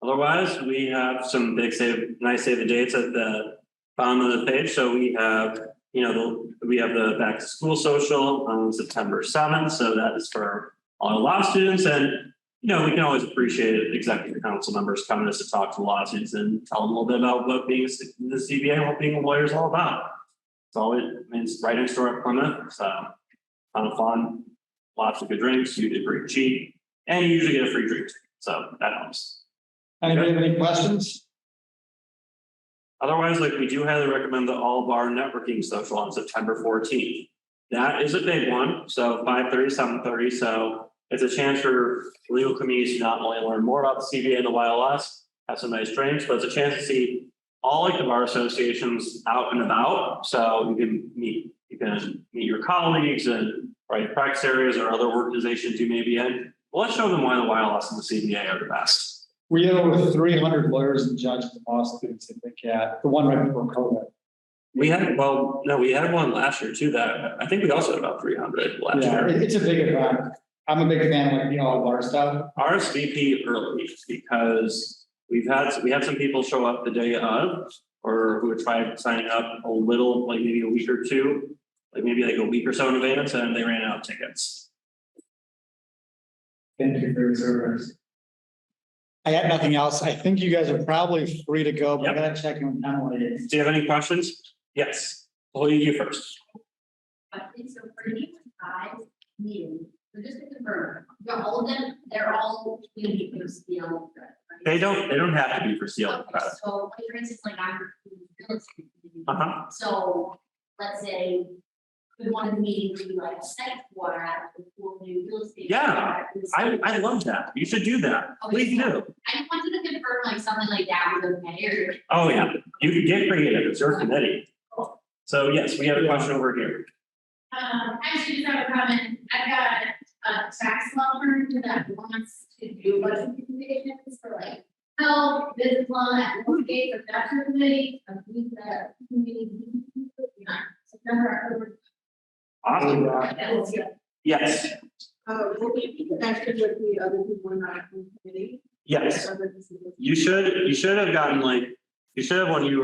Otherwise, we have some big nice save the dates at the bottom of the page. So we have, you know, we have the back to school social on September 7th. So that is for all the law students, and you know, we can always appreciate executive council members coming to us to talk to law students and tell them a little bit about what being the CBA, what being a lawyer is all about. It's always, I mean, it's right next door at Plymouth, so ton of fun, lots of good drinks. You did bring cheap, and you usually get a free drink, so that helps. Anybody have any questions? Otherwise, like we do highly recommend the all bar networking social on September 14th. That is a big one. So 5:30, 7:30. So it's a chance for legal communities to not only learn more about the CBA and the YLS, have some nice drinks, but it's a chance to see all like the bar associations out and about. So you can meet your colleagues and right practice areas or other organizations you may be in. Well, let's show them why the YLS and the CBA are the best. We had over 300 lawyers and judges and law students at the CAT, the one right before COVID. We had one last year too. That I think we also had about 300 last year. It's a big event. I'm a big fan of like, all of our stuff. RSVP early because we had some people show up the day of, or who had tried signing up a little, like maybe a week or two, like maybe like a week or so in advance, and they ran out of tickets. Thank you for your service. I got nothing else. I think you guys are probably free to go, but I gotta check in with Emily. Do you have any questions? Yes, well, you first. I think so for you guys, meeting, so just to confirm, all of them, they're all gonna be for CL. They don't have to be for CL credit. So like, for instance, like I'm. Uh-huh. So let's say we wanted the meeting to be like a second quarter at the full new real estate. Yeah, I love that. You should do that. Please do. I just wanted to confirm like something like that was okay or. Oh, yeah, you can get creative. It's your committee. So yes, we have a question over here. Actually, just have a comment. I've got a tax law firm that wants to do budget recommendations for like health, business law, and real estate, but that's her committee. I believe that committee. September, October. Awesome. That was good. Yes, Will we be connected with the other people in that committee? yes. You should have gotten like, you should have when you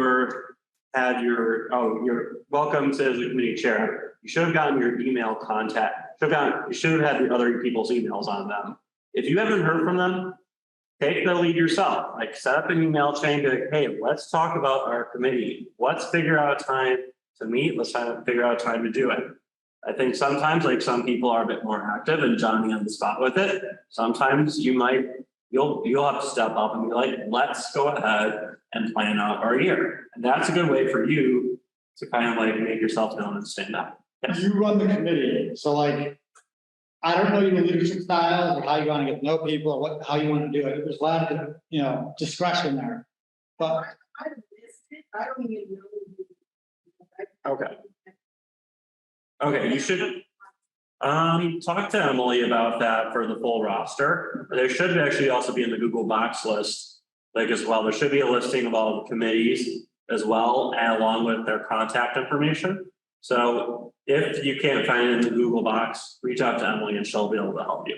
had your, you're welcome to the committee chair. You should have gotten your email contact. You should have had the other people's emails on them. If you haven't heard from them, take the lead yourself. Like set up an email chain, be like, hey, let's talk about our committee. Let's figure out a time to meet. Let's try to figure out a time to do it. I think sometimes like some people are a bit more active and Johnny on the spot with it. Sometimes you'll have to step up and be like, let's go ahead and plan out our year. And that's a good way for you to kind of like make yourself known and stand up. Yes. You run the committee, so like, I don't know your leadership style or how you want to get to know people or how you want to do it. There's a lot of, discretion there. But I don't even know. Okay. Okay, you should talk to Emily about that for the full roster. There should actually also be in the Google Docs list, like as well. There should be a listing of all the committees as well, and along with their contact information. So if you can't find it in the Google Docs, reach out to Emily and she'll be able to help you.